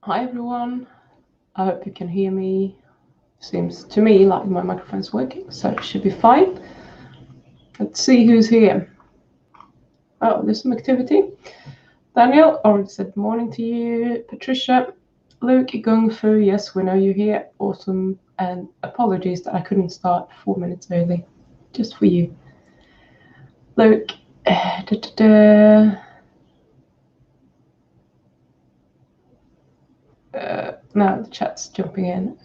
Hi everyone, I hope you can hear me. Seems to me like my microphone's working, so it should be fine. Let's see who's here. Oh, there's some activity. Daniel already said morning to you. Patricia, Luke, Gung Fu, yes, we know you're here. Awesome, and apologies that I couldn't start 4 minutes early, just for you. Luke, now the chat's jumping in.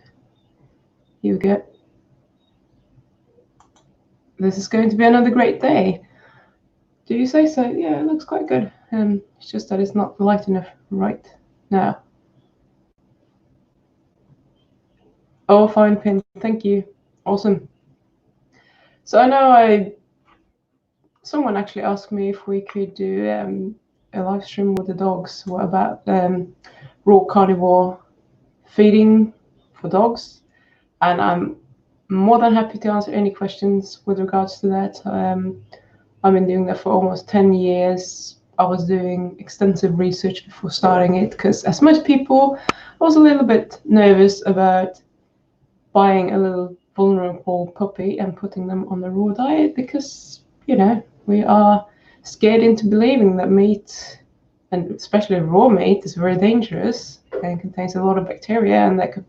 Here we go. This is going to be another great day. Do you say so? Yeah, it looks quite good. It's just that it's not light enough right now. Oh, fine, Pin. Thank you. Awesome. So I know someone actually asked me if we could do a live stream with the dogs. What about raw carnivore feeding for dogs? And I'm more than happy to answer any questions with regards to that. I've been doing that for almost 10 years. I was doing extensive research before starting it because, as most people, I was a little bit nervous about buying a little vulnerable puppy and putting them on the raw diet because, we are scared into believing that meat, and especially raw meat, is very dangerous and contains a lot of bacteria and that could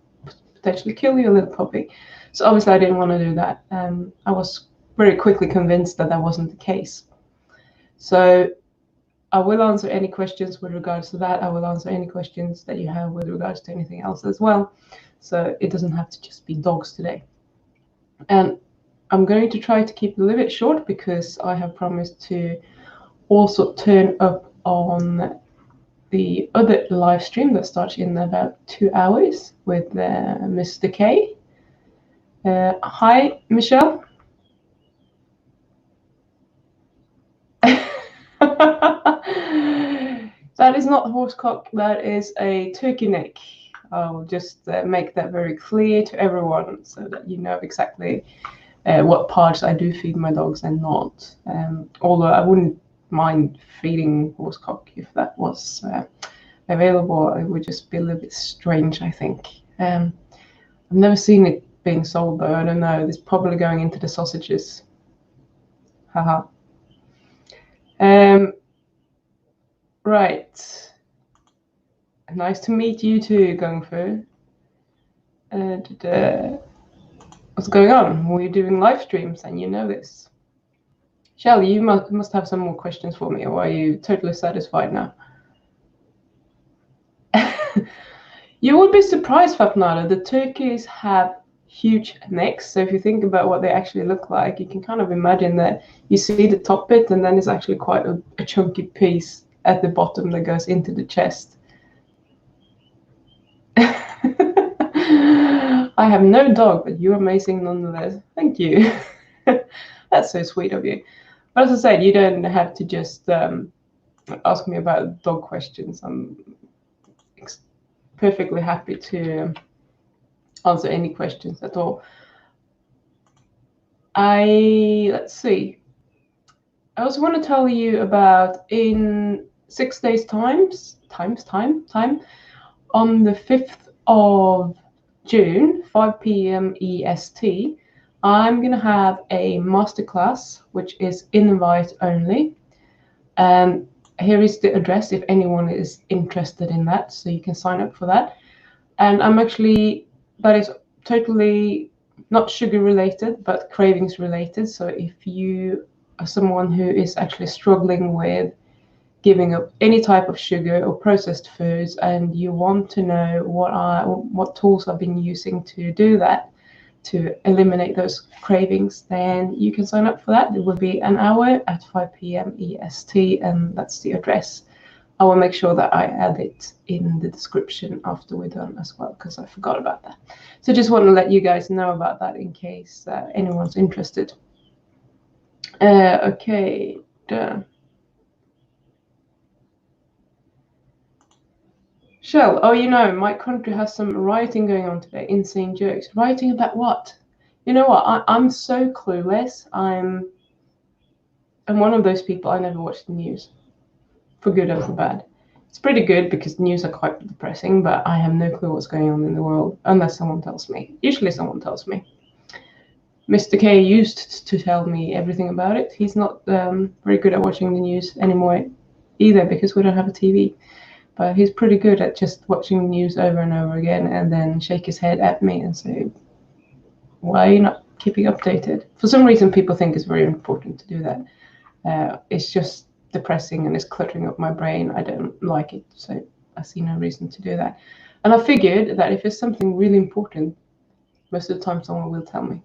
potentially kill your little puppy. So obviously I didn't want to do that. I was very quickly convinced that wasn't the case. So I will answer any questions with regards to that. I will answer any questions that you have with regards to anything else as well. So it doesn't have to just be dogs today. And I'm going to try to keep it a little bit short because I have promised to also turn up on the other live stream that starts in about 2 hours with Mr. K. Hi, Michelle. That is not horsecock, that is a turkey neck. I'll just make that very clear to everyone so that you know exactly what parts I do feed my dogs and not. Although I wouldn't mind feeding horsecock if that was available. It would just be a little bit strange, I think. I've never seen it being sold though. I don't know. It's probably going into the sausages. Haha. Right. Nice to meet you too, Gung Fu. What's going on? We're doing live streams and you know this. Shell, you must have some more questions for me, or are you totally satisfied now? You would be surprised, Fapnada. The turkeys have huge necks. So if you think about what they actually look like, you can kind of imagine that you see the top bit and then it's actually quite a chunky piece at the bottom that goes into the chest. I have no dog, but you're amazing nonetheless. Thank you. That's so sweet of you. But as I said, you don't have to just ask me about dog questions. I'm perfectly happy to answer any questions at all. Let's see. I also want to tell you about in 6 days' time, on the 5th of June, 5 p.m. EST, I'm going to have a masterclass, which is invite only. And here is the address if anyone is interested in that, so you can sign up for that. And that is totally not sugar related, but cravings related. So if you are someone who is actually struggling with giving up any type of sugar or processed foods and you want to know what tools I've been using to do that, to eliminate those cravings, then you can sign up for that. It will be an hour at 5 p.m. EST, and that's the address. I will make sure that I add it in the description after we're done as well, because I forgot about that. So just want to let you guys know about that in case anyone's interested. Okay, done. Shell, my country has some rioting going on today. Insane jokes. Rioting about what? You know what? I'm so clueless. I'm one of those people. I never watch the news, for good or for bad. It's pretty good because news are quite depressing, but I have no clue what's going on in the world unless someone tells me. Usually someone tells me. Mr. K used to tell me everything about it. He's not very good at watching the news anymore either because we don't have a TV. But he's pretty good at just watching the news over and over again and then shake his head at me and say, why are you not keeping updated? For some reason, people think it's very important to do that. It's just depressing and it's cluttering up my brain. I don't like it, so I see no reason to do that. And I figured that if it's something really important, most of the time someone will tell me.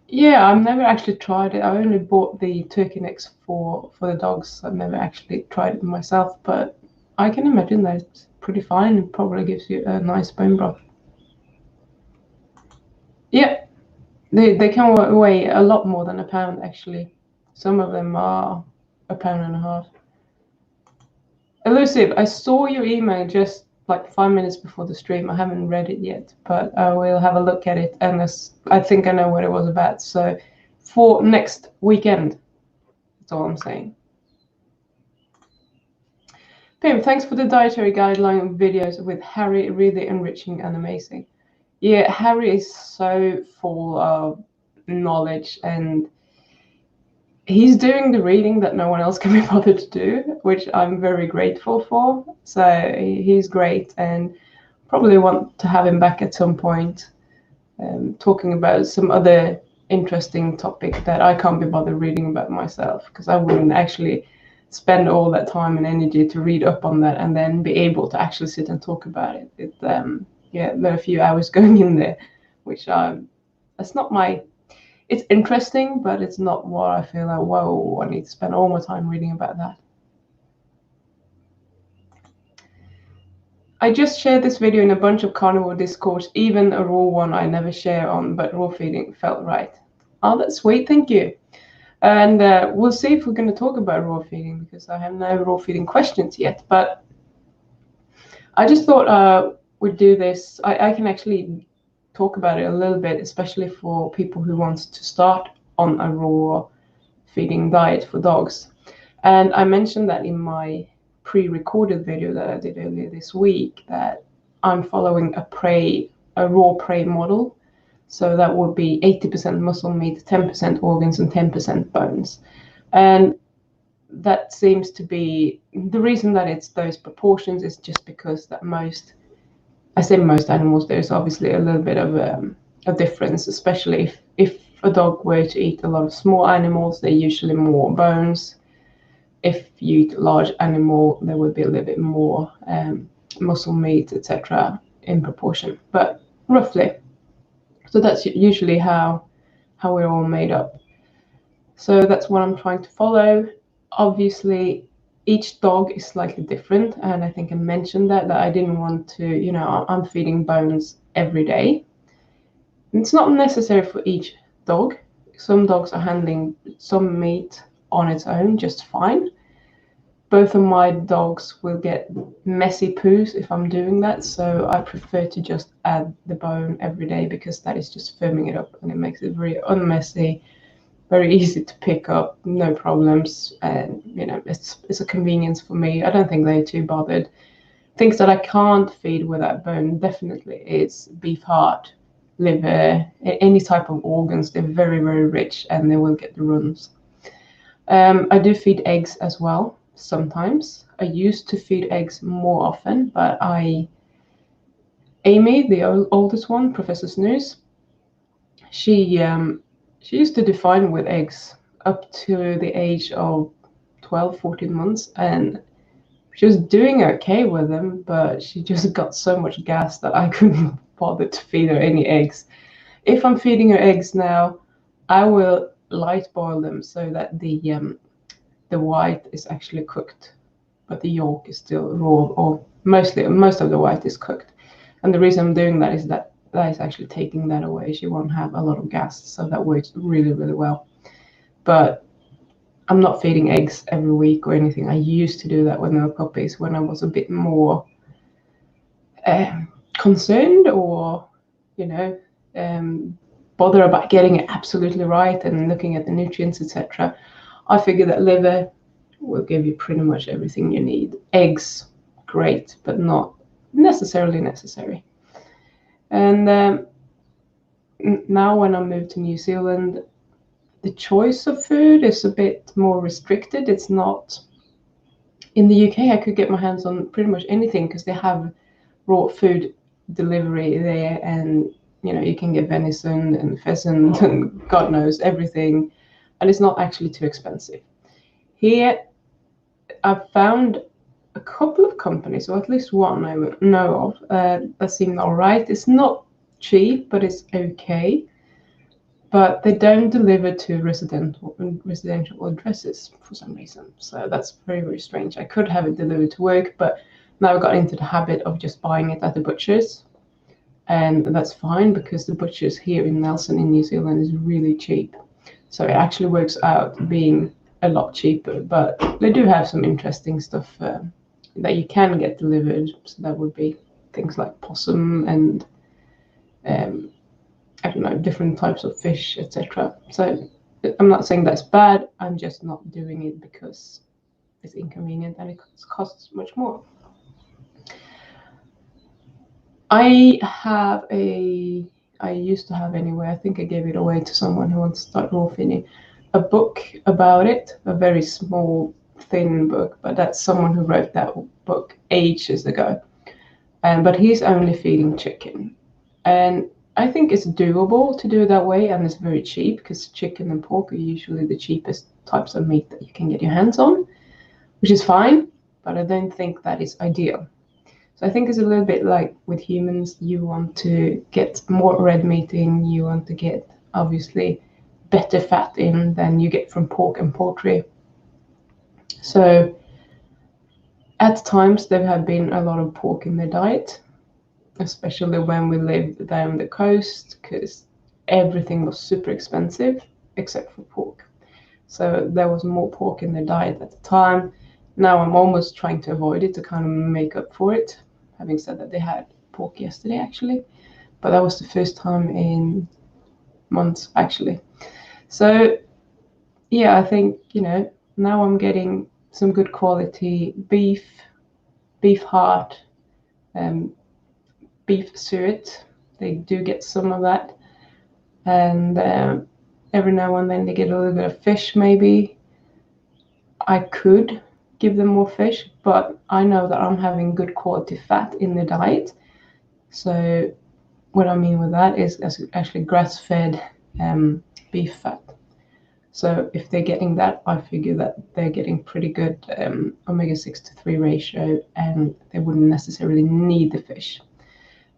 Yeah, I've never actually tried it. I only bought the turkey necks for the dogs. I've never actually tried it myself, but I can imagine that it's pretty fine. It probably gives you a nice bone broth. Yeah, they can weigh a lot more than a pound, actually. Some of them are 1.5 pounds. Elusive, I saw your email just like 5 minutes before the stream. I haven't read it yet, but I will have a look at it, and I think I know what it was about. So for next weekend, that's all I'm saying. Pim, thanks for the dietary guideline videos with Harry, really enriching and amazing. Yeah, Harry is so full of knowledge, and he's doing the reading that no one else can be bothered to do, which I'm very grateful for. So he's great, and probably want to have him back at some point, talking about some other interesting topic that I can't be bothered reading about myself, because I wouldn't actually spend all that time and energy to read up on that and then be able to actually sit and talk about it. There are a few hours going in there, which that's not my. It's interesting, but it's not what I feel like, whoa, I need to spend all my time reading about that. I just shared this video in a bunch of carnivore discourse, even a raw one I never share on, but raw feeding felt right. Oh, that's sweet, thank you. And we'll see if we're going to talk about raw feeding, because I have no raw feeding questions yet. But I just thought we'd do this. I can actually talk about it a little bit, especially for people who want to start on a raw feeding diet for dogs. And I mentioned that in my pre-recorded video that I did earlier this week, that I'm following a raw prey model. So that would be 80% muscle meat, 10% organs, and 10% bones. And that seems to be the reason that it's those proportions is just because that most animals, there's obviously a little bit of a difference, especially if a dog were to eat a lot of small animals, they're usually more bones. If you eat a large animal, there would be a little bit more muscle meat, etc. in proportion, but roughly. So that's usually how we're all made up. So that's what I'm trying to follow. Obviously, each dog is slightly different, and I think I mentioned that I didn't want to, I'm feeding bones every day. It's not necessary for each dog. Some dogs are handling some meat on its own just fine. Both of my dogs will get messy poos if I'm doing that, so I prefer to just add the bone every day, because that is just firming it up and it makes it very unmessy, very easy to pick up, no problems, and it's a convenience for me. I don't think they're too bothered. Things that I can't feed without bone definitely is beef heart, liver, any type of organs. They're very, very rich and they will get the runs. I do feed eggs as well sometimes. I used to feed eggs more often, but Amy, the oldest one, Professor Snooze, she used to do fine with eggs up to the age of 12, 14 months, and she was doing okay with them, but she just got so much gas that I couldn't bother to feed her any eggs. If I'm feeding her eggs now, I will light boil them so that the white is actually cooked, but the yolk is still raw, or most of the white is cooked. And the reason I'm doing that is that is actually taking that away. She won't have a lot of gas, so that works really, really well. But I'm not feeding eggs every week or anything. I used to do that when they were puppies, when I was a bit more concerned, or bother about getting it absolutely right and looking at the nutrients, etc. I figure that liver will give you pretty much everything you need. Eggs, great, but not necessarily necessary. And now when I moved to New Zealand, the choice of food is a bit more restricted. It's not in the UK. I could get my hands on pretty much anything because they have raw food delivery there, and you can get venison and pheasant and God knows everything, and it's not actually too expensive. Here, I've found a couple of companies, or at least one I know of, that seem all right. It's not cheap, but it's okay. But they don't deliver to residential addresses for some reason. So that's very, very strange. I could have it delivered to work, but now I got into the habit of just buying it at the butcher's. And that's fine because the butcher's here in Nelson in New Zealand is really cheap. So it actually works out being a lot cheaper. But they do have some interesting stuff that you can get delivered. So that would be things like possum and I don't know, different types of fish, etc. So I'm not saying that's bad. I'm just not doing it because it's inconvenient and it costs much more. I used to have anyway, I think I gave it away to someone who wants to start raw finning, a book about it, a very small, thin book, but that's someone who wrote that book ages ago. But he's only feeding chicken. And I think it's doable to do it that way, and it's very cheap because chicken and pork are usually the cheapest types of meat that you can get your hands on, which is fine, but I don't think that is ideal. So I think it's a little bit like with humans. You want to get more red meat in, you want to get obviously better fat in than you get from pork and poultry. So at times there have been a lot of pork in their diet, especially when we lived there on the coast, because everything was super expensive except for pork. So there was more pork in their diet at the time. Now I'm almost trying to avoid it to kind of make up for it. Having said that, they had pork yesterday actually, but that was the first time in months actually. So yeah, I think now I'm getting some good quality beef heart, beef suet. They do get some of that, and every now and then they get a little bit of fish. Maybe I could give them more fish, but I know that I'm having good quality fat in the diet. So what I mean with that is actually grass-fed beef fat. So if they're getting that, I figure that they're getting pretty good omega-6 to 3 ratio, and they wouldn't necessarily need the fish.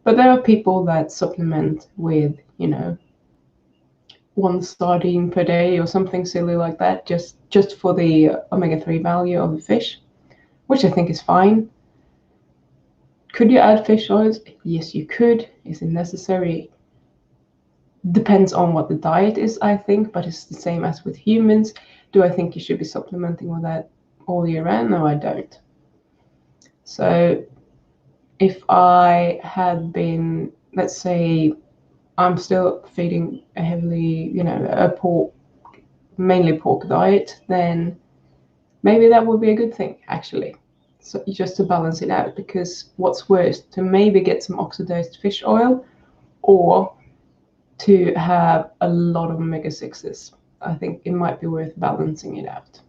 But there are people that supplement with, one sardine per day or something silly like that, just for the omega-3 value of the fish, which I think is fine. Could you add fish oils? Yes, you could. Is it necessary? Depends on what the diet is, I think, but it's the same as with humans. Do I think you should be supplementing with that all year round? No, I don't. So if I had been, let's say, I'm still feeding a heavily, a pork, mainly pork diet, then maybe that would be a good thing, actually. So just to balance it out, because what's worse, to maybe get some oxidized fish oil or to have a lot of omega-6s. I think it might be worth balancing it out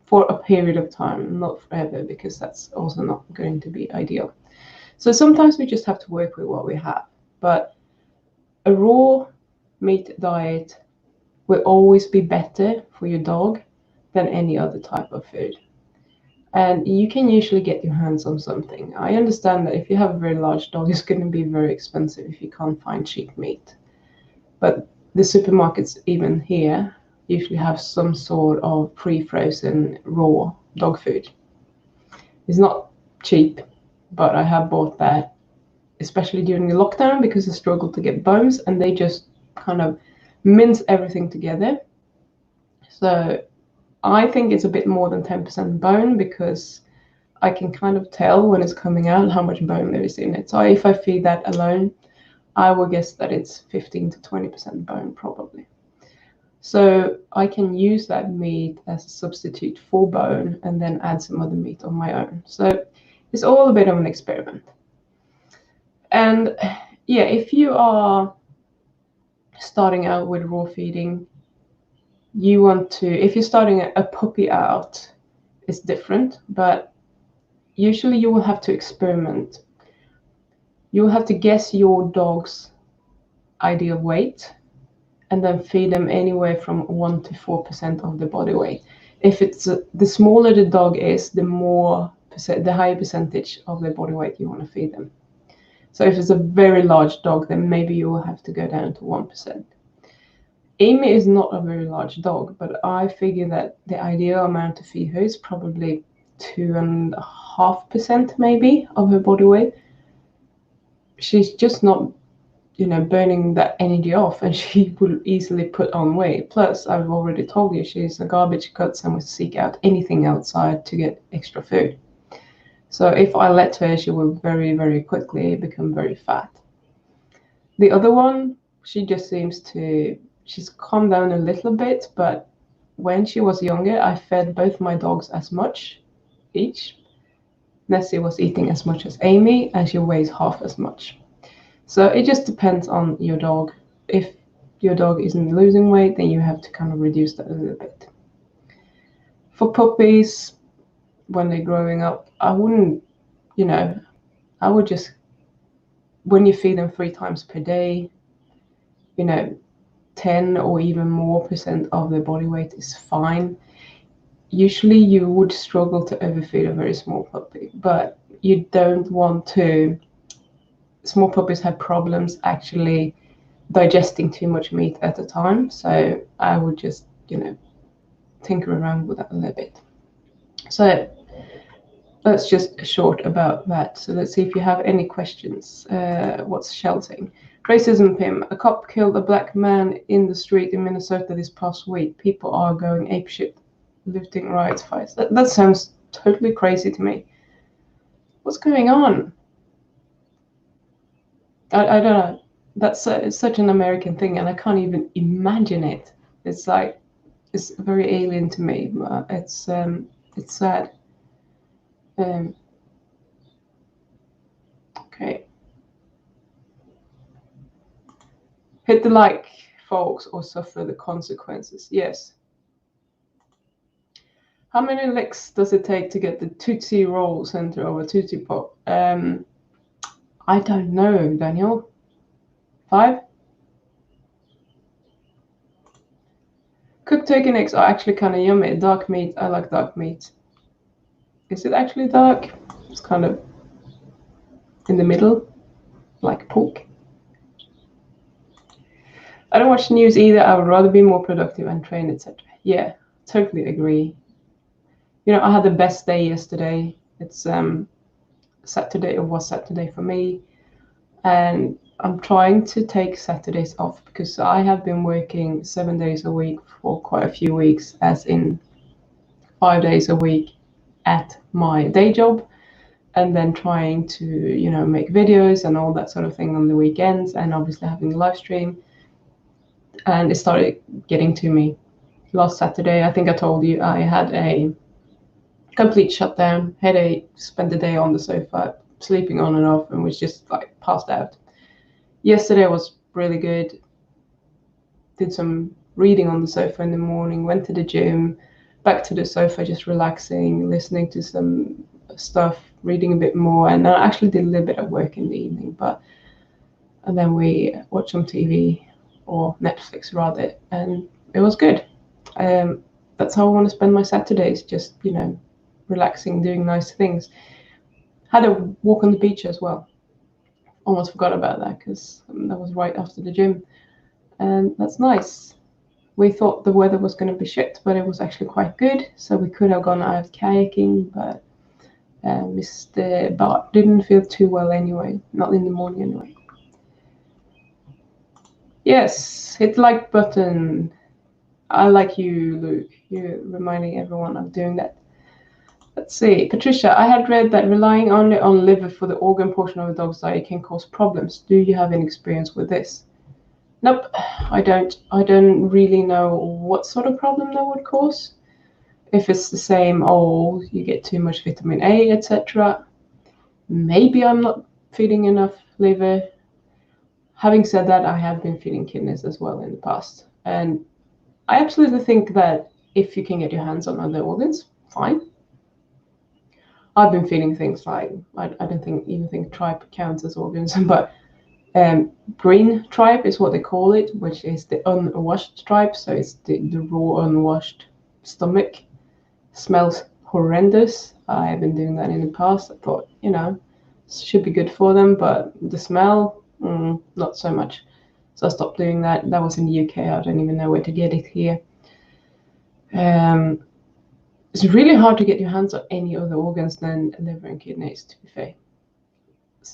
for a period of time, not forever, because that's also not going to be ideal. So sometimes we just have to work with what we have. But a raw meat diet will always be better for your dog than any other type of food. And you can usually get your hands on something. I understand that if you have a very large dog, it's going to be very expensive if you can't find cheap meat. But the supermarkets, even here, usually have some sort of pre-frozen raw dog food. It's not cheap, but I have bought that, especially during the lockdown, because I struggled to get bones, and they just kind of mince everything together. So I think it's a bit more than 10% bone, because I can kind of tell when it's coming out how much bone there is in it. So if I feed that alone, I will guess that it's 15 to 20% bone probably. So I can use that meat as a substitute for bone and then add some other meat on my own. So it's all a bit of an experiment. And yeah, if you are starting out with raw feeding, you want to, if you're starting a puppy out, it's different, but usually you will have to experiment. You will have to guess your dog's ideal weight and then feed them anywhere from 1 to 4% of the body weight. If it's the smaller the dog is, the higher percentage of their body weight you want to feed them. So if it's a very large dog, then maybe you will have to go down to 1%. Amy is not a very large dog, but I figure that the ideal amount to feed her is probably 2.5% maybe of her body weight. She's just not, burning that energy off, and she will easily put on weight. Plus, I've already told you, she's a garbage cuts and will seek out anything outside to get extra food. So if I let her, she will very, very quickly become very fat. The other one, she just seems to, she's calmed down a little bit, but when she was younger, I fed both my dogs as much each. Nessie was eating as much as Amy, and she weighs half as much. So it just depends on your dog. If your dog isn't losing weight, then you have to kind of reduce that a little bit. For puppies, when they're growing up, I wouldn't, I would just, when you feed them 3 times per day, 10 or even more % of their body weight is fine. Usually you would struggle to overfeed a very small puppy, but you don't want to. Small puppies have problems actually digesting too much meat at a time, so I would just, tinker around with that a little bit. So that's just short about that. So let's see if you have any questions. What's shouting? Racism, Pim. A cop killed a black man in the street in Minnesota this past week. People are going apeshit, looting, riots, fights. That sounds totally crazy to me. What's going on? I don't know. That's such an American thing, and I can't even imagine it. It's like, it's very alien to me. It's sad. Okay. Hit the like, folks, or suffer the consequences. Yes. How many licks does it take to get the Tootsie Roll center of a Tootsie Pop? I don't know, Daniel. 5? Cooked turkey necks are actually kind of yummy. Dark meat, I like dark meat. Is it actually dark? It's kind of in the middle, like pork. I don't watch news either. I would rather be more productive and train, etc. Yeah, totally agree. I had the best day yesterday. It's Saturday. It was Saturday for me, and I'm trying to take Saturdays off because I have been working 7 days a week for quite a few weeks, as in 5 days a week at my day job, and then trying to, make videos and all that sort of thing on the weekends, and obviously having a live stream. And it started getting to me. Last Saturday, I think I told you, I had a complete shutdown, headache, spent the day on the sofa, sleeping on and off, and was just like passed out. Yesterday was really good. Did some reading on the sofa in the morning, went to the gym, back to the sofa, just relaxing, listening to some stuff, reading a bit more, and I actually did a little bit of work in the evening. And then we watched some TV, or Netflix rather, and it was good. That's how I want to spend my Saturdays, just, relaxing, doing nice things. Had a walk on the beach as well. Almost forgot about that because that was right after the gym, and that's nice. We thought the weather was going to be shit, but it was actually quite good, so we could have gone out kayaking, but Mr. Bart didn't feel too well anyway, not in the morning anyway. Yes, hit the like button. I like you, Luke. You're reminding everyone of doing that. Let's see. Patricia, I had read that relying only on liver for the organ portion of a dog's diet can cause problems. Do you have any experience with this? Nope, I don't. I don't really know what sort of problem that would cause. If it's the same, oh, you get too much vitamin A, etc. Maybe I'm not feeding enough liver. Having said that, I have been feeding kidneys as well in the past. And I absolutely think that if you can get your hands on other organs, fine. I've been feeding things like, I don't even think tripe counts as organs, but green tripe is what they call it, which is the unwashed tripe. So it's the raw, unwashed stomach. Smells horrendous. I've been doing that in the past. I thought, should be good for them, but the smell, not so much. So I stopped doing that. That was in the UK. I don't even know where to get it here. It's really hard to get your hands on any other organs than liver and kidneys, to be fair.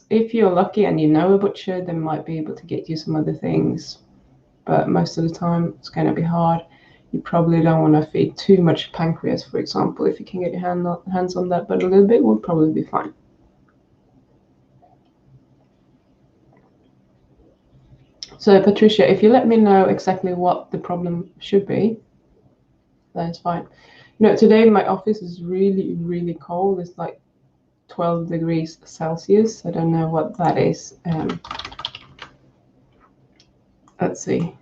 If you're lucky and you know a butcher, they might be able to get you some other things, but most of the time it's going to be hard. You probably don't want to feed too much pancreas, for example, if you can get your hands on that, but a little bit will probably be fine. So Patricia, if you let me know exactly what the problem should be, then it's fine. Today my office is really, really cold. It's like 12 degrees Celsius. I don't know what that is. Let's see.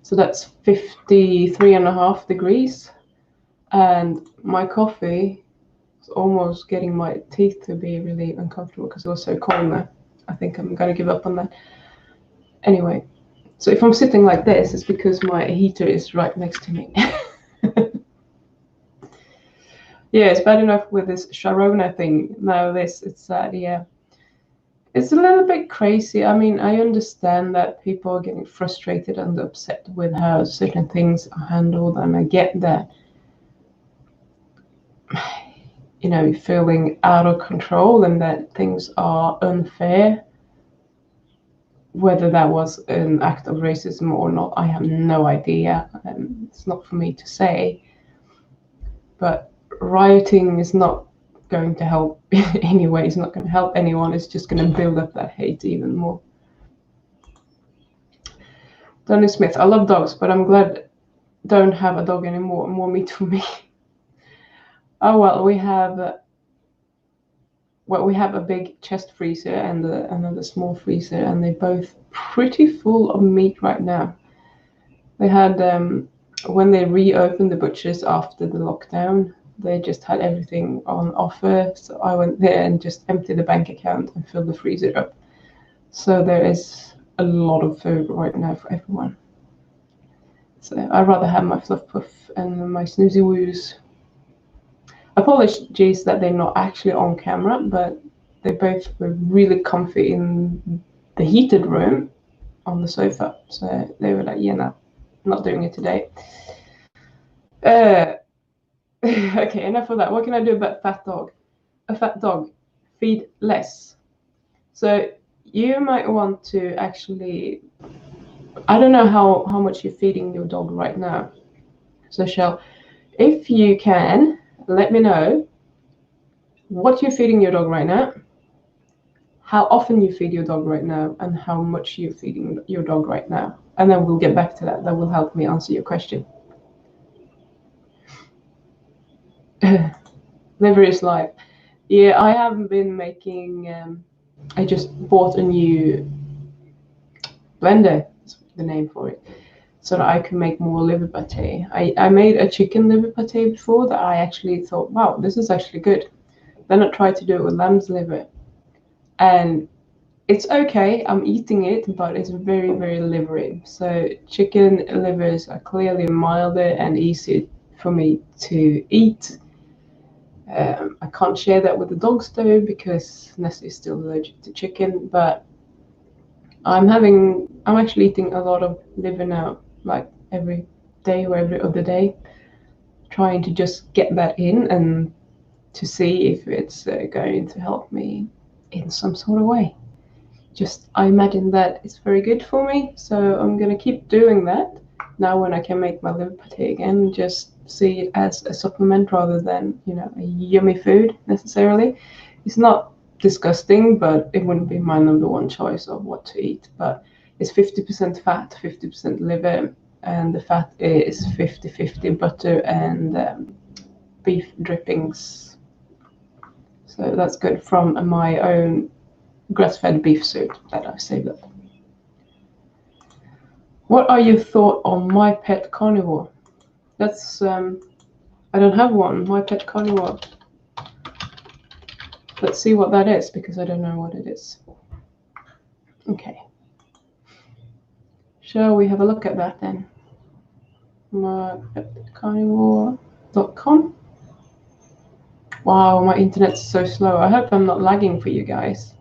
So that's 53.5 degrees. And my coffee is almost getting my teeth to be really uncomfortable because it was so cold there. I think I'm going to give up on that. Anyway, so if I'm sitting like this, it's because my heater is right next to me. Yeah, it's bad enough with this Sharona thing. Now it's sad, yeah. It's a little bit crazy. I mean, I understand that people are getting frustrated and upset with how certain things are handled, and I get that, feeling out of control and that things are unfair. Whether that was an act of racism or not, I have no idea. It's not for me to say. But rioting is not going to help anyway. It's not going to help anyone. It's just going to build up that hate even more. Donny Smith, I love dogs, but I'm glad I don't have a dog anymore. More meat for me. Oh well, we have a big chest freezer and another small freezer, and they're both pretty full of meat right now. They had when they reopened the butchers after the lockdown, they just had everything on offer. So I went there and just emptied the bank account and filled the freezer up. So there is a lot of food right now for everyone. So I'd rather have my fluff puff and my snoozy woos. Apologies that they're not actually on camera, but they both were really comfy in the heated room on the sofa. So they were like, yeah, no, not doing it today. Okay, enough of that. What can I do about fat dog? A fat dog, feed less. So you might want to actually, I don't know how much you're feeding your dog right now. So Shell, if you can, let me know what you're feeding your dog right now, how often you feed your dog right now, and how much you're feeding your dog right now. And then we'll get back to that. That will help me answer your question. Liver is life. Yeah, I haven't been making, I just bought a new blender, that's the name for it, so that I can make more liver pate. I made a chicken liver pate before that I actually thought, wow, this is actually good. Then I tried to do it with lamb's liver, and it's okay, I'm eating it, but it's very, very livery. So chicken livers are clearly milder and easier for me to eat. I can't share that with the dogs though, because Nessie is still allergic to chicken, but I'm actually eating a lot of liver now, like every day or every other day, trying to just get that in and to see if it's going to help me in some sort of way. I imagine that it's very good for me, so I'm going to keep doing that now when I can make my liver pate again. Just see it as a supplement rather than a yummy food necessarily. It's not disgusting, but it wouldn't be my number one choice of what to eat. But is 50% fat, 50% liver, and the fat is 50-50 butter and beef drippings. So that's good from my own grass-fed beef soup that I've saved up. What are your thoughts on My Pet Carnivore? That's I don't have one. My Pet Carnivore. Let's see what that is, because I don't know what it is. Okay. Shall we have a look at that then? mypetcarnivore.com. Wow, my internet's so slow. I hope I'm not lagging for you guys.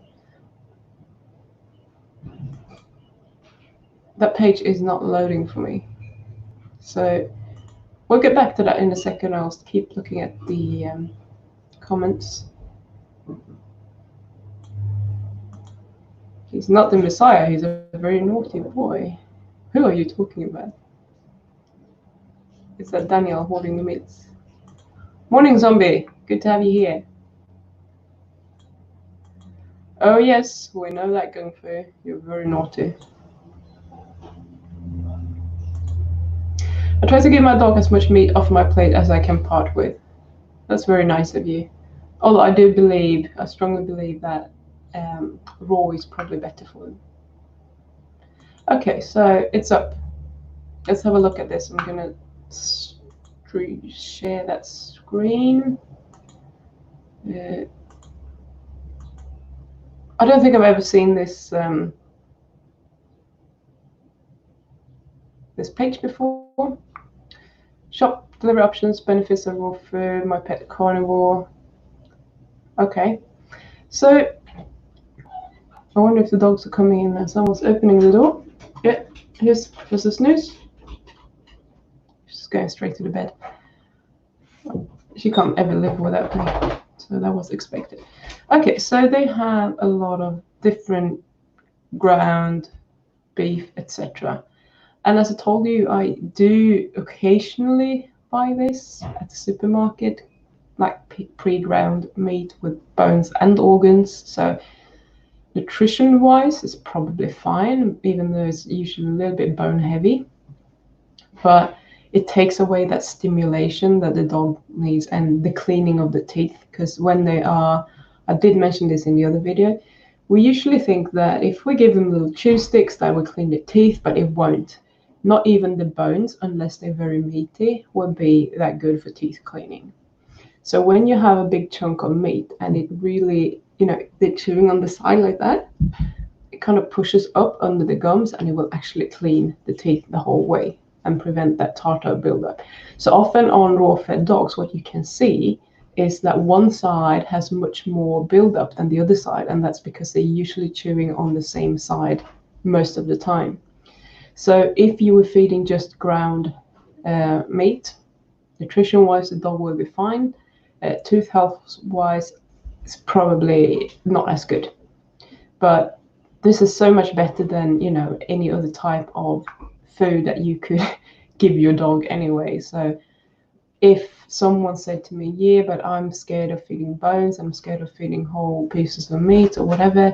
That page is not loading for me. So we'll get back to that in a second. I'll keep looking at the comments. He's not the Messiah. He's a very naughty boy. Who are you talking about? Is that Daniel holding the meats? Morning, Zombie. Good to have you here. Oh yes, we know that, Gung Fu. You're very naughty. I try to give my dog as much meat off my plate as I can part with. That's very nice of you. Although I strongly believe that raw is probably better for them. Okay, so it's up. Let's have a look at this. I'm gonna share that screen. I don't think I've ever seen this this page before. Shop, delivery options, benefits of raw food, My Pet Carnivore. Okay, so I wonder if the dogs are coming in and someone's opening the door. Yeah, here's the snooze. She's going straight to the bed. She can't ever live without me, so that was expected. Okay, so they have a lot of different ground beef, etc. And as I told you, I do occasionally buy this at the supermarket, like pre-ground meat with bones and organs. So nutrition-wise, it's probably fine, even though it's usually a little bit bone heavy. But it takes away that stimulation that the dog needs and the cleaning of the teeth. Because when they are, I did mention this in the other video, we usually think that if we give them little chew sticks, that will clean the teeth, but it won't. Not even the bones, unless they're very meaty, will be that good for teeth cleaning. So when you have a big chunk of meat and it really, they're chewing on the side like that, it kind of pushes up under the gums and it will actually clean the teeth the whole way and prevent that tartar buildup. So often on raw-fed dogs, what you can see is that one side has much more buildup than the other side, and that's because they're usually chewing on the same side most of the time. So if you were feeding just ground meat, nutrition-wise, the dog will be fine. Tooth health-wise, it's probably not as good. But this is so much better than, any other type of food that you could give your dog anyway. So if someone said to me, yeah, but I'm scared of feeding bones, I'm scared of feeding whole pieces of meat or whatever,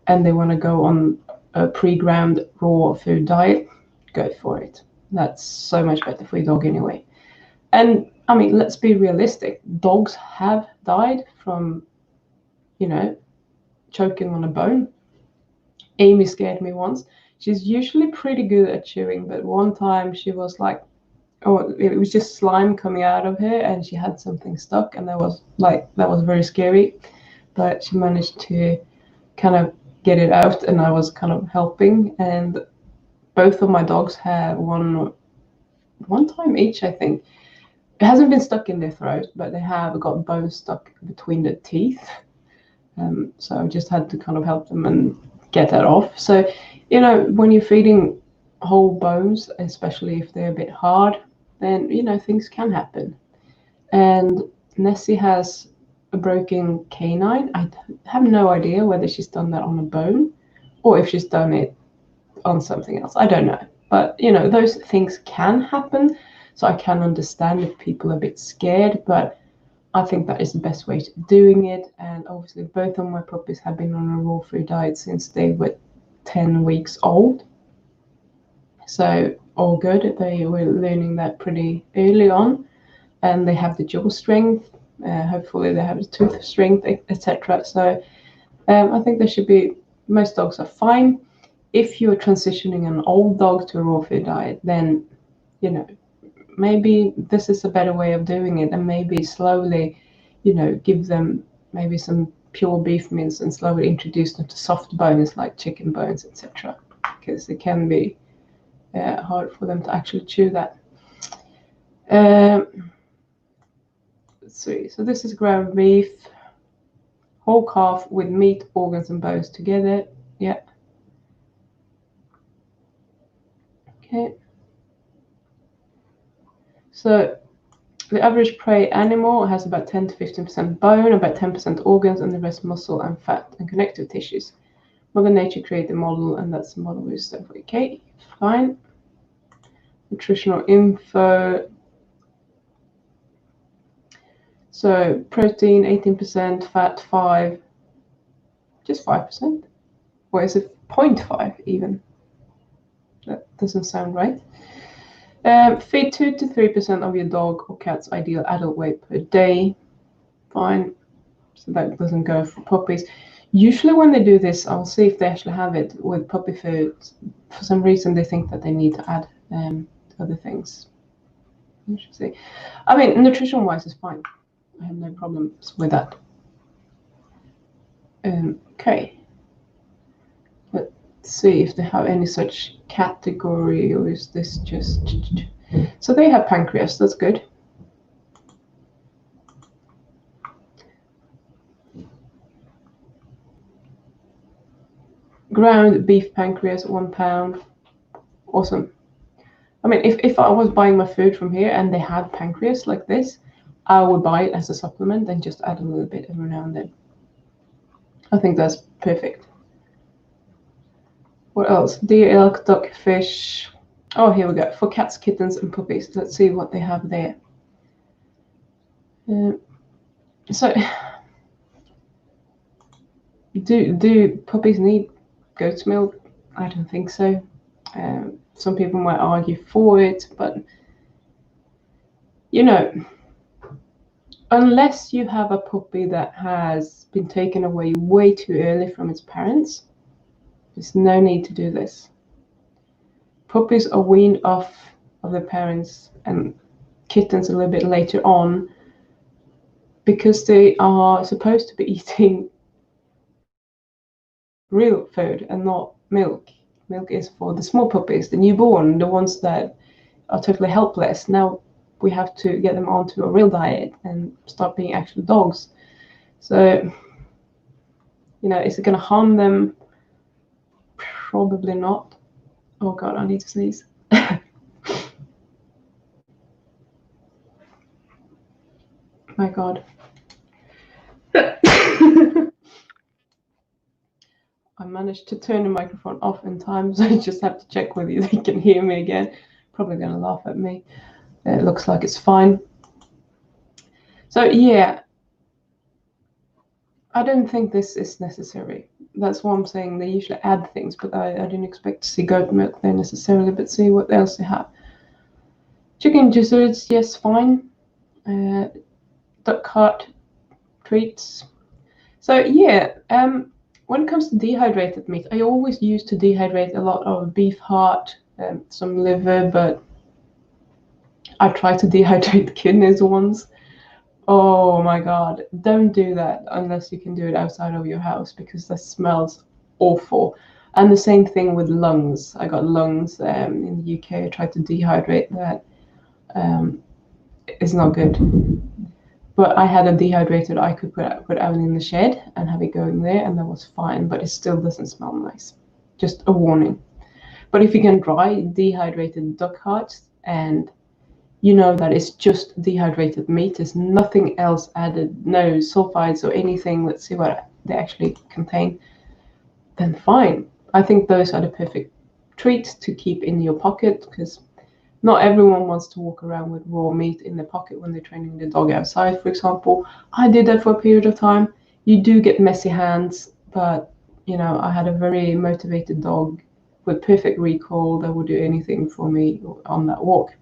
and they want to go on a pre-ground raw food diet, go for it. That's so much better for your dog anyway. And I mean, let's be realistic. Dogs have died from, choking on a bone. Amy scared me once. She's usually pretty good at chewing, but one time she was like, it was just slime coming out of her and she had something stuck, and that was very scary. But she managed to kind of get it out, and I was kind of helping, and both of my dogs had one time each, I think. It hasn't been stuck in their throat, but they have got bones stuck between the teeth. So I just had to kind of help them and get that off. So, when you're feeding whole bones, especially if they're a bit hard, then, things can happen. And Nessie has a broken canine. I have no idea whether she's done that on a bone or if she's done it on something else. I don't know. But, those things can happen. So I can understand if people are a bit scared, but I think that is the best way to doing it. And obviously both of my puppies have been on a raw food diet since they were 10 weeks old. So all good. They were learning that pretty early on, and they have the jaw strength. Hopefully they have the tooth strength, etc. So I think they should be, most dogs are fine. If you're transitioning an old dog to a raw food diet, then, you know, maybe this is a better way of doing it, and maybe slowly, you know, give them maybe some pure beef mince and slowly introduce them to soft bones like chicken bones, etc. Because it can be hard for them to actually chew that. Let's see. So this is ground beef, whole calf with meat, organs, and bones together. Yeah. Okay. So the average prey animal has about 10 to 15% bone, about 10% organs, and the rest muscle and fat and connective tissues. Mother Nature created a model, and that's the model we use. Okay, fine. Nutritional Info. So protein 18%, fat 5, just 5%. Or is it 0.5 even? That doesn't sound right. Feed 2 to 3% of your dog or cat's ideal adult weight per day. Fine. So that doesn't go for puppies. Usually when they do this, I'll see if they actually have it with puppy food. For some reason, they think that they need to add other things. I should say. I mean, nutrition-wise is fine. I have no problems with that. Okay. Let's see if they have any such category, or is this just... So they have pancreas, that's good. Ground beef pancreas, 1 pound. Awesome. I mean, if I was buying my food from here and they had pancreas like this, I would buy it as a supplement and just add a little bit every now and then. I think that's perfect. What else? Deer, elk, duck, fish. Oh, here we go. For cats, kittens, and puppies. Let's see what they have there. So, do puppies need goat's milk? I don't think so. Some people might argue for it, but, you know, unless you have a puppy that has been taken away way too early from its parents, there's no need to do this. Puppies are weaned off of their parents and kittens a little bit later on because they are supposed to be eating real food and not milk. Milk is for the small puppies, the newborn, the ones that are totally helpless. Now we have to get them onto a real diet and start being actual dogs. So, you know, is it going to harm them? Probably not. Oh God, I need to sneeze. My God. I managed to turn the microphone off in time, so I just have to check whether they can hear me again. Probably going to laugh at me. It looks like it's fine. So yeah, I don't think this is necessary. That's why I'm saying they usually add things, but I didn't expect to see goat milk there necessarily, but see what else they have. Chicken gizzards, yes, fine. Duck heart treats. So yeah, when it comes to dehydrated meat, I always used to dehydrate a lot of beef heart, some liver, but I tried to dehydrate the kidneys once. Oh my God, don't do that unless you can do it outside of your house, because that smells awful. And the same thing with lungs. I got lungs in the UK. I tried to dehydrate that. It's not good. But I had a dehydrated I could put out in the shed and have it going there, and that was fine, but it still doesn't smell nice. Just a warning. But if you can dry dehydrated duck hearts, and you know that it's just dehydrated meat, there's nothing else added, no sulfides or anything, let's see what they actually contain, then fine. I think those are the perfect treats to keep in your pocket, because not everyone wants to walk around with raw meat in their pocket when they're training the dog outside, for example. I did that for a period of time. You do get messy hands, but I had a very motivated dog with perfect recall that would do anything for me on that walk.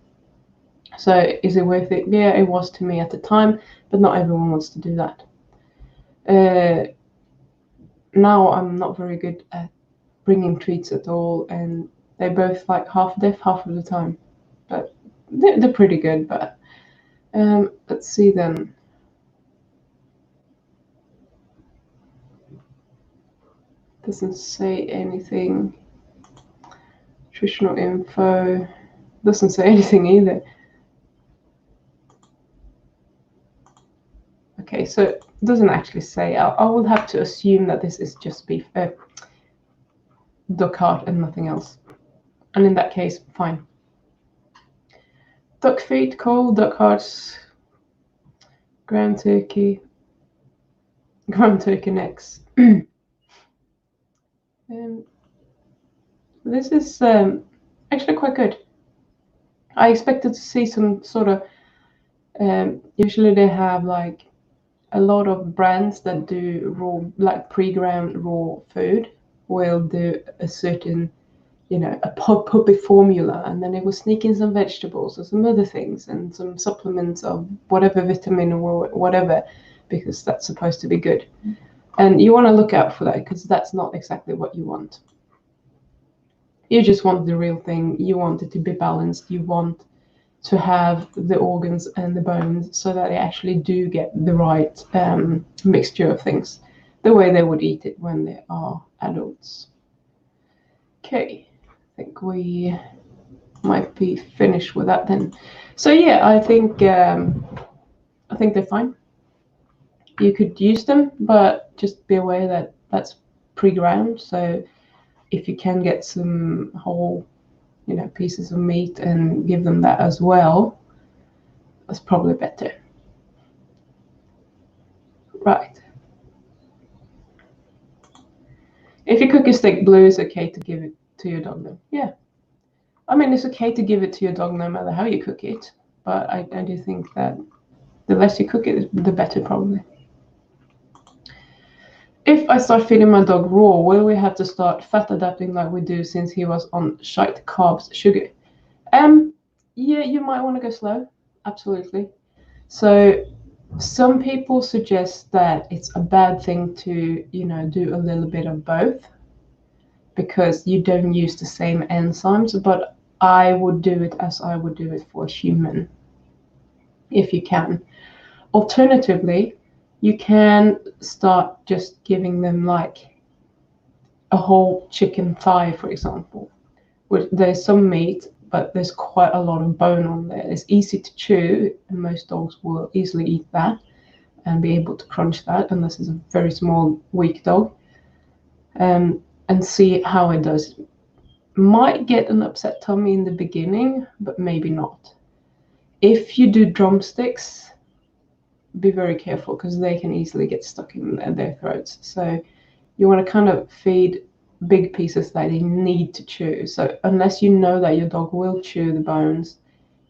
So is it worth it? Yeah, it was to me at the time, but not everyone wants to do that. Now I'm not very good at bringing treats at all, and they're both like half deaf half of the time, but they're pretty good. But let's see then. Doesn't say anything. Nutritional Info doesn't say anything either. Okay, so it doesn't actually say. I would have to assume that this is just beef, duck heart and nothing else. And in that case, fine. Duck feet, cold, duck hearts, ground turkey necks. This is actually quite good. I expected to see some sort of, usually they have like a lot of brands that do raw, like pre-ground raw food, will do a certain, a puppy formula, and then it will sneak in some vegetables or some other things and some supplements of whatever vitamin or whatever, because that's supposed to be good. And you want to look out for that, because that's not exactly what you want. You just want the real thing. You want it to be balanced. You want to have the organs and the bones so that they actually do get the right mixture of things, the way they would eat it when they are adults. Okay, I think we might be finished with that then. So yeah, I think they're fine. You could use them, but just be aware that that's pre-ground. So if you can get some whole, pieces of meat and give them that as well, that's probably better. Right. If you cook a steak blue, it's okay to give it to your dog then. Yeah. I mean, it's okay to give it to your dog no matter how you cook it, but I do think that the less you cook it, the better probably. If I start feeding my dog raw, will we have to start fat adapting like we do since he was on shite, carbs, sugar? Yeah, you might want to go slow. Absolutely. So some people suggest that it's a bad thing to, do a little bit of both, because you don't use the same enzymes, but I would do it as I would do it for a human, if you can. Alternatively, you can start just giving them like a whole chicken thigh, for example, where there's some meat, but there's quite a lot of bone on there. It's easy to chew, and most dogs will easily eat that and be able to crunch that, unless it's a very small, weak dog, and see how it does. Might get an upset tummy in the beginning, but maybe not. If you do drumsticks, be very careful, because they can easily get stuck in their throats. So you want to kind of feed big pieces that they need to chew. So unless you know that your dog will chew the bones,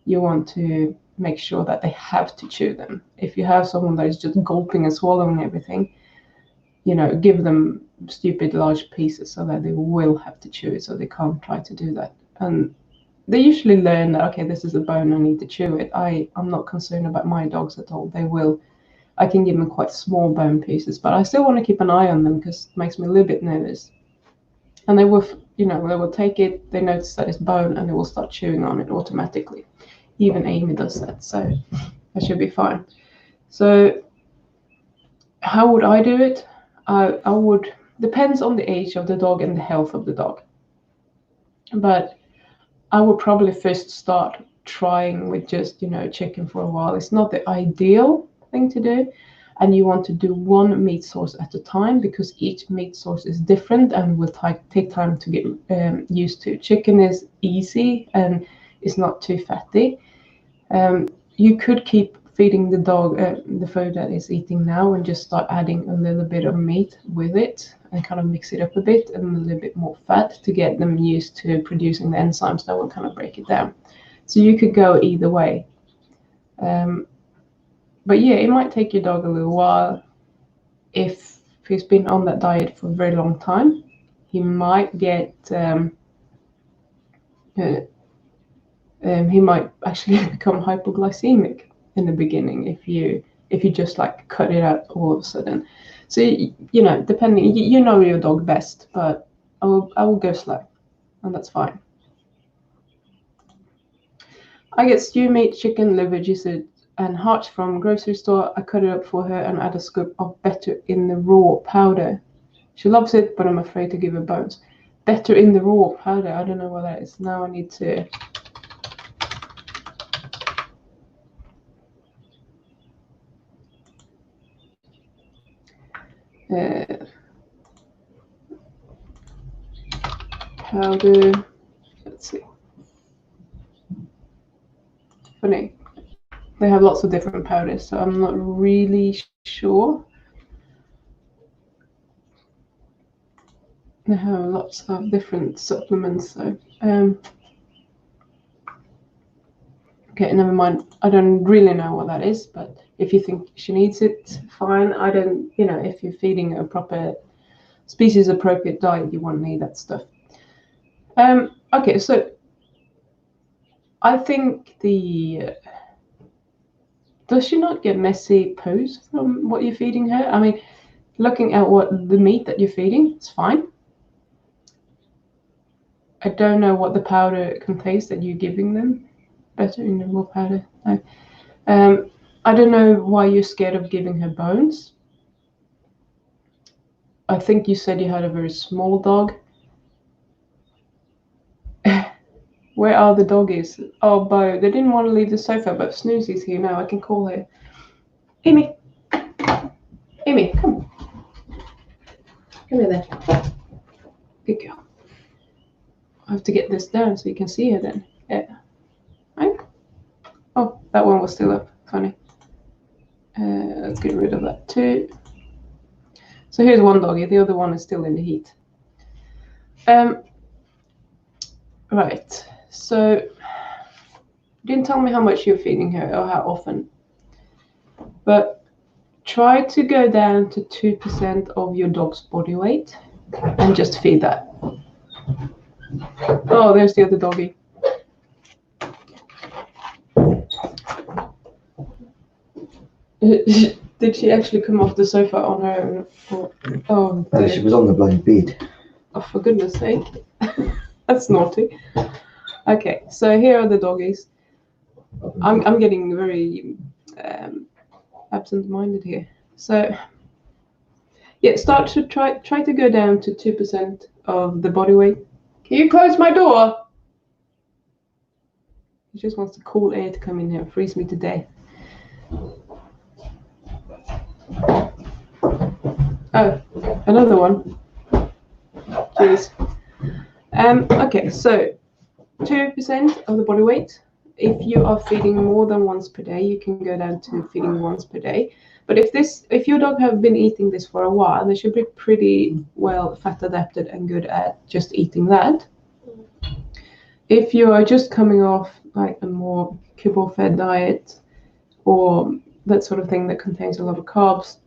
you want to make sure that they have to chew them. If you have someone that is just gulping and swallowing everything, give them stupid large pieces so that they will have to chew it, so they can't try to do that. And they usually learn that, okay, this is a bone, I need to chew it. I'm not concerned about my dogs at all. They will. I can give them quite small bone pieces, but I still want to keep an eye on them, because it makes me a little bit nervous. And they will, they will take it, they notice that it's bone, and they will start chewing on it automatically. Even Amy does that, so that should be fine. So how would I do it? I would, depends on the age of the dog and the health of the dog. But I would probably first start trying with just, chicken for a while. It's not the ideal thing to do. And you want to do one meat source at a time, because each meat source is different and will take time to get used to. Chicken is easy and it's not too fatty. You could keep feeding the dog the food that it's eating now, and just start adding a little bit of meat with it and kind of mix it up a bit, and a little bit more fat to get them used to producing the enzymes that will kind of break it down. So you could go either way. But yeah, it might take your dog a little while. If if he's been on that diet for a very long time, he might get he might actually become hypoglycemic in the beginning if you just like cut it out all of a sudden. So you know, depending, you know your dog best, but I will go slow, and that's fine. I get stew meat, chicken, liver, gizzard, and hearts from grocery store. I cut it up for her and add a scoop of better in the raw powder. She loves it, but I'm afraid to give her bones. Better in the raw powder. I don't know what that is. Now I need to. Powder. Let's see. Funny. They have lots of different powders, so I'm not really sure. They have lots of different supplements, so okay, never mind. I don't really know what that is, but if you think she needs it, fine. I don't, you know, if you're feeding a proper species appropriate diet, you won't need that stuff. Okay, so I think does she not get messy poos from what you're feeding her? I mean, looking at what the meat that you're feeding, it's fine. I don't know what the powder contains that you're giving them. Better in the raw powder. No. I don't know why you're scared of giving her bones. I think you said you had a very small dog. Where are the doggies? Oh, Bo, they didn't want to leave the sofa, but Snoozy's here now. I can call her. Amy. Amy, come. Come here then. Good girl. I have to get this down so you can see her then. Yeah. Right? Oh, that one was still up. Funny. Let's get rid of that too. So here's one doggy. The other one is still in the heat. Right. So you didn't tell me how much you're feeding her or how often. But try to go down to 2% of your dog's body weight and just feed that. Oh, there's the other doggy. Did she actually come off the sofa on her own? Oh, she was on the bloody bed. Oh, for goodness sake. That's naughty. Okay, so here are the doggies. I'm getting very absent-minded here. So yeah, start to try to go down to 2% of the body weight. Can you close my door? He just wants the cool air to come in here and freeze me to death. Oh, another one. Jeez. Okay, so 2% of the body weight. If you are feeding more than once per day, you can go down to feeding once per day. But if your dog have been eating this for a while, they should be pretty well fat adapted and good at just eating that. If you are just coming off like a more kibble fed diet or that sort of thing that contains a lot of carbs,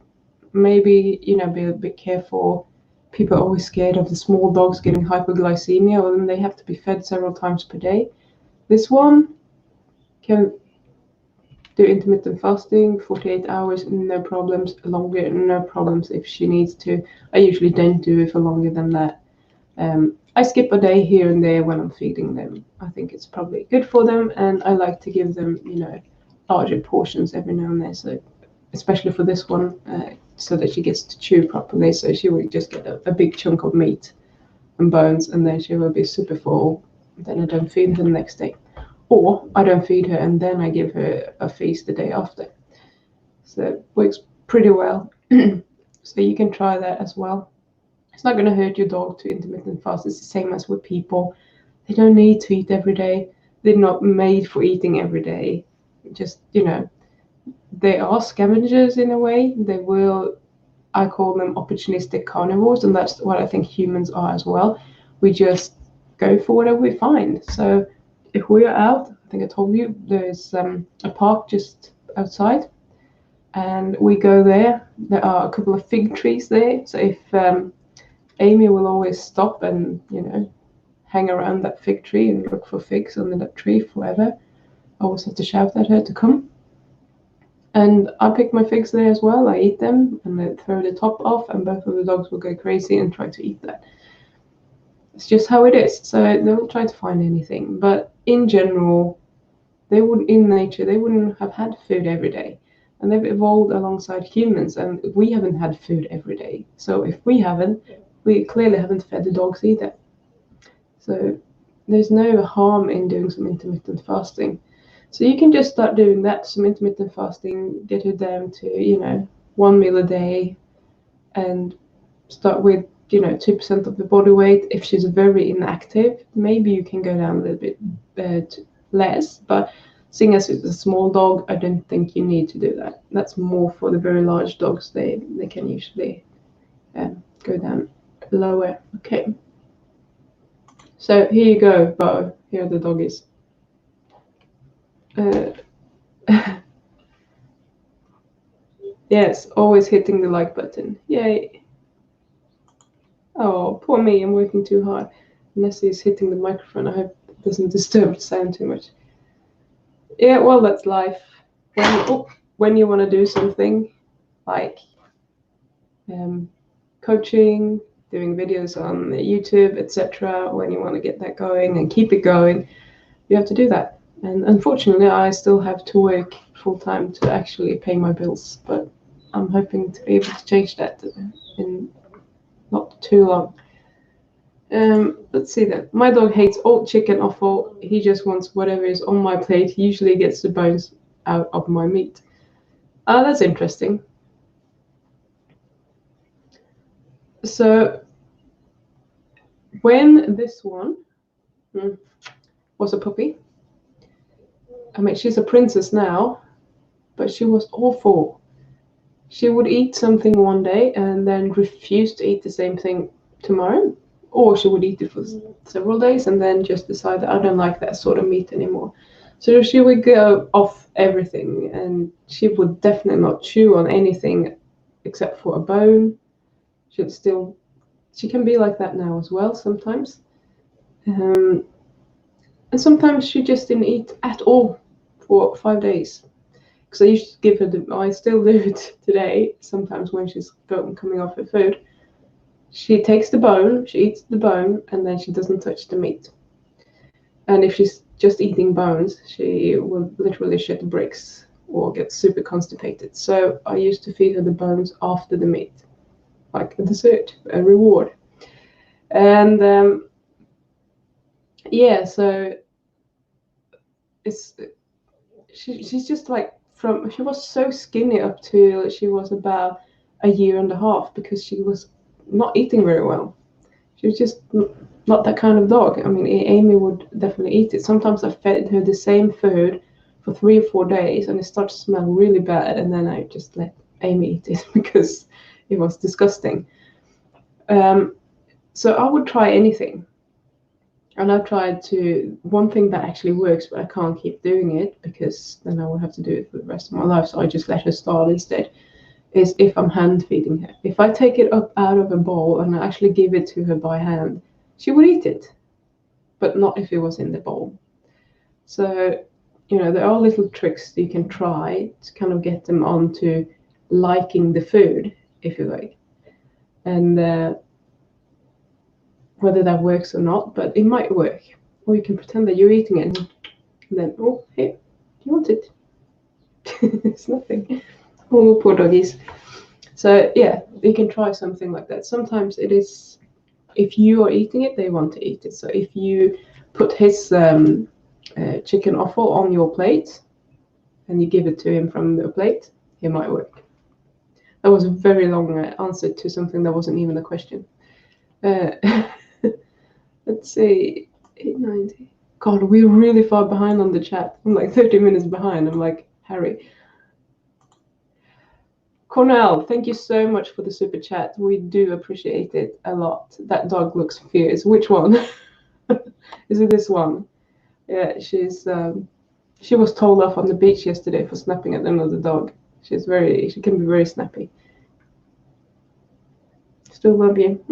maybe, you know, be a bit careful. People are always scared of the small dogs getting hyperglycemia, or then they have to be fed several times per day. This one can do intermittent fasting, 48 hours, no problems. Longer, no problems if she needs to. I usually don't do it for longer than that. I skip a day here and there when I'm feeding them. I think it's probably good for them, and I like to give them, you know, larger portions every now and then. So, especially for this one, so that she gets to chew properly. So she will just get a big chunk of meat and bones, and then she will be super full. Then I don't feed her the next day. Or I don't feed her and then I give her a feast the day after. So it works pretty well. So you can try that as well. It's not going to hurt your dog to intermittent fast. It's the same as with people. They don't need to eat every day. They're not made for eating every day. Just, you know, they are scavengers in a way. They will, I call them opportunistic carnivores, and that's what I think humans are as well. We just go for whatever we find. So if we are out, I think I told you, there's a park just outside, and we go there. There are a couple of fig trees there, so if Amy will always stop and hang around that fig tree and look for figs under that tree forever. I always have to shout at her to come. And I pick my figs there as well. I eat them and then throw the top off, and both of the dogs will go crazy and try to eat that. It's just how it is. So they'll try to find anything. But in general, in nature, they wouldn't have had food every day. And they've evolved alongside humans, and we haven't had food every day. So if we haven't, we clearly haven't fed the dogs either. So there's no harm in doing some intermittent fasting. So you can just start doing that, some intermittent fasting, get her down to, 1 meal a day, and start with, 2% of the body weight. If she's very inactive, maybe you can go down a little bit less, but seeing as it's a small dog, I don't think you need to do that. That's more for the very large dogs. They can usually go down lower. Okay. So here you go, Bo. Here are the doggies. Yes, always hitting the like button. Yay. Oh, poor me, I'm working too hard. Nessie's hitting the microphone. I hope it doesn't disturb the sound too much. Yeah, well, that's life. When you want to do something like coaching, doing videos on YouTube, etc., when you want to get that going and keep it going, you have to do that. And unfortunately, I still have to work full-time to actually pay my bills, but I'm hoping to be able to change that in not too long. Let's see then. My dog hates all chicken offal. He just wants whatever is on my plate. He usually gets the bones out of my meat. That's interesting. So when this one was a puppy, I mean, she's a princess now, but she was awful. She would eat something one day and then refuse to eat the same thing tomorrow. Or she would eat it for several days and then just decide that I don't like that sort of meat anymore. So she would go off everything, and she would definitely not chew on anything except for a bone. She can be like that now as well sometimes. And sometimes she just didn't eat at all for 5 days. Because I used to give her I still do it today, sometimes when she's coming off her food. She takes the bone, she eats the bone, and then she doesn't touch the meat. And if she's just eating bones, she will literally shit bricks or get super constipated. So I used to feed her the bones after the meat, like a dessert, a reward. And so she's just like she was so skinny up to she was about a year and a half, because she was not eating very well. She was just not that kind of dog. I mean, Amy would definitely eat it. Sometimes I fed her the same food for 3 or 4 days, and it started to smell really bad, and then I just let Amy eat it because it was disgusting. So I would try anything. And I've tried one thing that actually works, but I can't keep doing it because then I will have to do it for the rest of my life. So I just let her starve instead. Is if I'm hand feeding her. If I take it up out of a bowl and I actually give it to her by hand, she would eat it, but not if it was in the bowl. So, there are little tricks you can try to kind of get them onto liking the food, if you like. And whether that works or not, but it might work. Or you can pretend that you're eating it and then, oh, hey, do you want it? It's nothing. Oh, poor doggies. So yeah, you can try something like that. Sometimes it is, if you are eating it, they want to eat it. So if you put his chicken offal on your plate and you give it to him from the plate, it might work. That was a very long answer to something that wasn't even a question. Let's see, 890. God, we're really far behind on the chat. I'm like 30 minutes behind. I'm like, Harry. Cornell, thank you so much for the super chat. We do appreciate it a lot. That dog looks fierce. Which one? Is it this one? Yeah, she was told off on the beach yesterday for snapping at another dog. She can be very snappy. Still love you.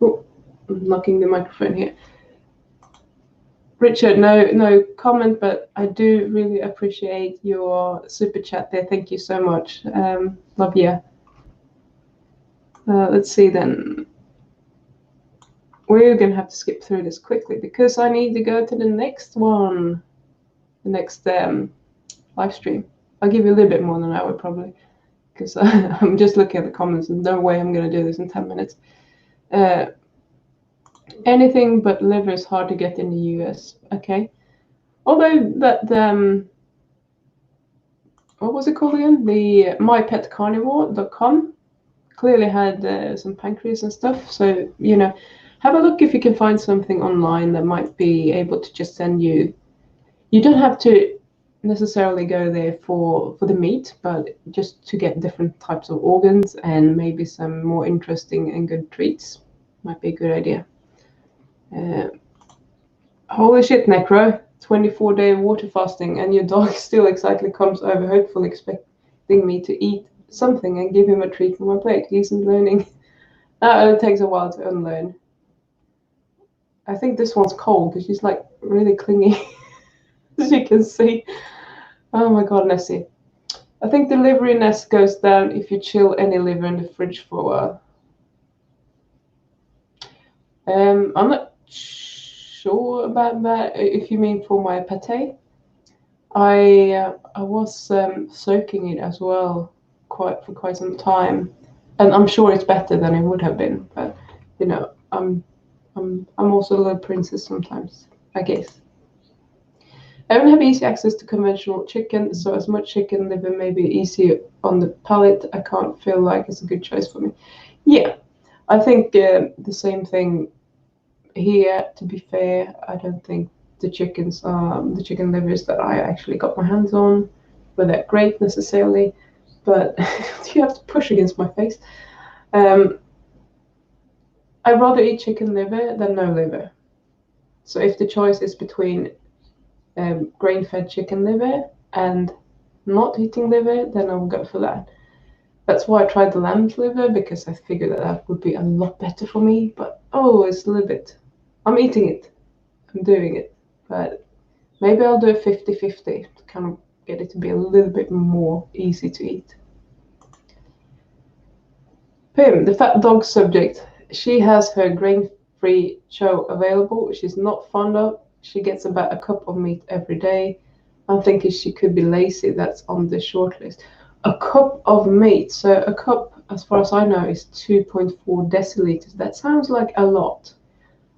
Oh, I'm knocking the microphone here. Richard, no comment, but I do really appreciate your super chat there. Thank you so much. Love you. Let's see then. We're gonna have to skip through this quickly because I need to go to the next one, the next live stream. I'll give you a little bit more than an hour probably, because I'm just looking at the comments and no way I'm gonna do this in 10 minutes. Anything but liver is hard to get in the US. Okay. Although that what was it called again? The mypetcarnivore.com clearly had some pancreas and stuff. So, you know, have a look if you can find something online that might be able to just send you. You don't have to necessarily go there for the meat, but just to get different types of organs and maybe some more interesting and good treats might be a good idea. Holy shit, Necro. 24-day water fasting and your dog still exactly comes over, hopefully expecting me to eat something and give him a treat from my plate. He isn't learning. It takes a while to unlearn. I think this one's cold because she's like really clingy, as you can see. Oh my god, Nessie. I think the liveriness goes down if you chill any liver in the fridge for a while. I'm not sure about that. If you mean for my pate, I was soaking it as well for quite some time, and I'm sure it's better than it would have been. But you know, I'm also a little princess sometimes, I guess. I don't have easy access to conventional chicken, so as much chicken liver may be easy on the palate. I can't feel like it's a good choice for me. Yeah, I think the same thing here. To be fair, I don't think the chicken livers that I actually got my hands on were that great necessarily, but you have to push against my face. I'd rather eat chicken liver than no liver. So if the choice is between grain-fed chicken liver and not eating liver, then I'll go for that. That's why I tried the lamb's liver, because I figured that would be a lot better for me. But it's a little bit. I'm eating it. I'm doing it. But maybe I'll do a 50-50 to kind of get it to be a little bit more easy to eat. Pim, the fat dog subject. She has her grain-free chow available. She's not fond of. She gets about a cup of meat every day. I'm thinking she could be lazy. That's on the short list. A cup of meat. So a cup, as far as I know, is 2.4 deciliters. That sounds like a lot.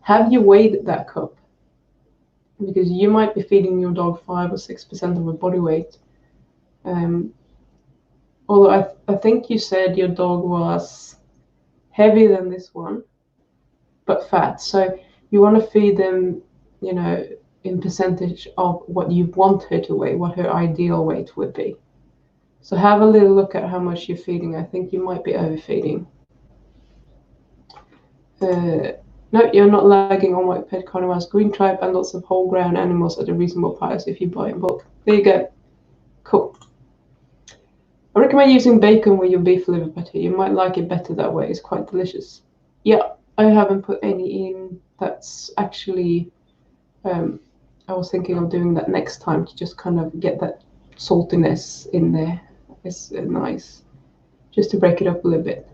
Have you weighed that cup? Because you might be feeding your dog 5 or 6% of her body weight. Although I think you said your dog was heavier than this one, but fat. So you want to feed them, you know, in percentage of what you want her to weigh, what her ideal weight would be. So have a little look at how much you're feeding. I think you might be overfeeding. No, you're not lagging on White Pet Carnival's green tribe and lots of whole ground animals at a reasonable price if you buy in bulk. There you go. Cool. I recommend using bacon with your beef liver patty. You might like it better that way. It's quite delicious. Yeah, I haven't put any in. That's actually, I was thinking of doing that next time to just kind of get that saltiness in there. It's nice. Just to break it up a little bit.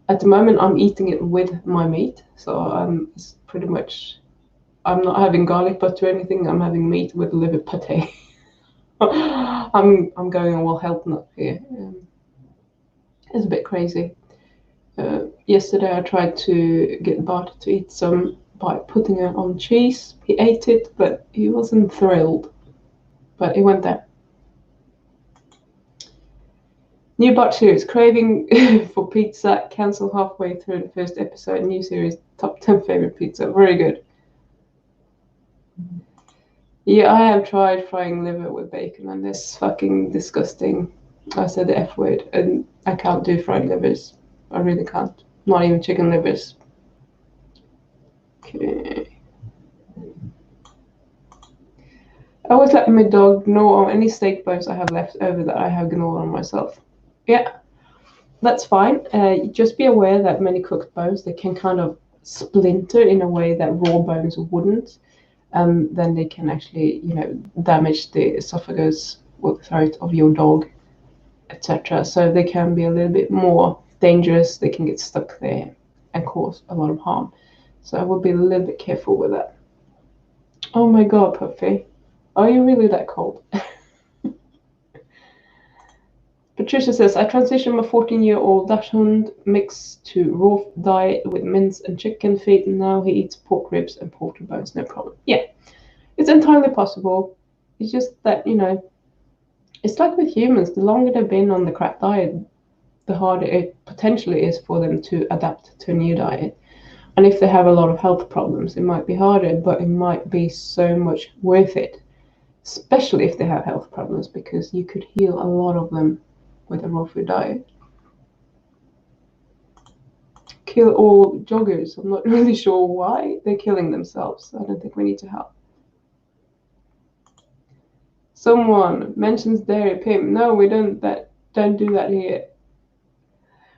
At the moment, I'm eating it with my meat. So it's pretty much, I'm not having garlic butter or anything. I'm having meat with liver pate. I'm going all health nut here. It's a bit crazy. Yesterday I tried to get Bart to eat some by putting it on cheese. He ate it, but he wasn't thrilled. But he went there. New Bart series, craving for pizza, cancel halfway through the first episode. New series, top 10 favorite pizza. Very good. Yeah, I have tried frying liver with bacon and it's fucking disgusting. I said the F word and I can't do fried livers. I really can't. Not even chicken livers. Okay. I always let my dog gnaw on any steak bones I have left over that I have gnawed on myself. Yeah, that's fine. Just be aware that many cooked bones, they can kind of splinter in a way that raw bones wouldn't. Then they can actually, damage the esophagus or the throat of your dog, etc. So they can be a little bit more dangerous. They can get stuck there and cause a lot of harm. So I would be a little bit careful with that. Oh my God, Puffy. Are you really that cold? Patricia says, I transitioned my 14-year-old dachshund mix to raw diet with mince and chicken feet, and now he eats pork ribs and porter bones, no problem. Yeah, it's entirely possible. It's just that, it's like with humans, the longer they've been on the crap diet, the harder it potentially is for them to adapt to a new diet. And if they have a lot of health problems, it might be harder, but it might be so much worth it, especially if they have health problems, because you could heal a lot of them with a raw food diet. Kill all joggers. I'm not really sure why they're killing themselves. I don't think we need to help. Someone mentions dairy pimp. No, we don't do that here.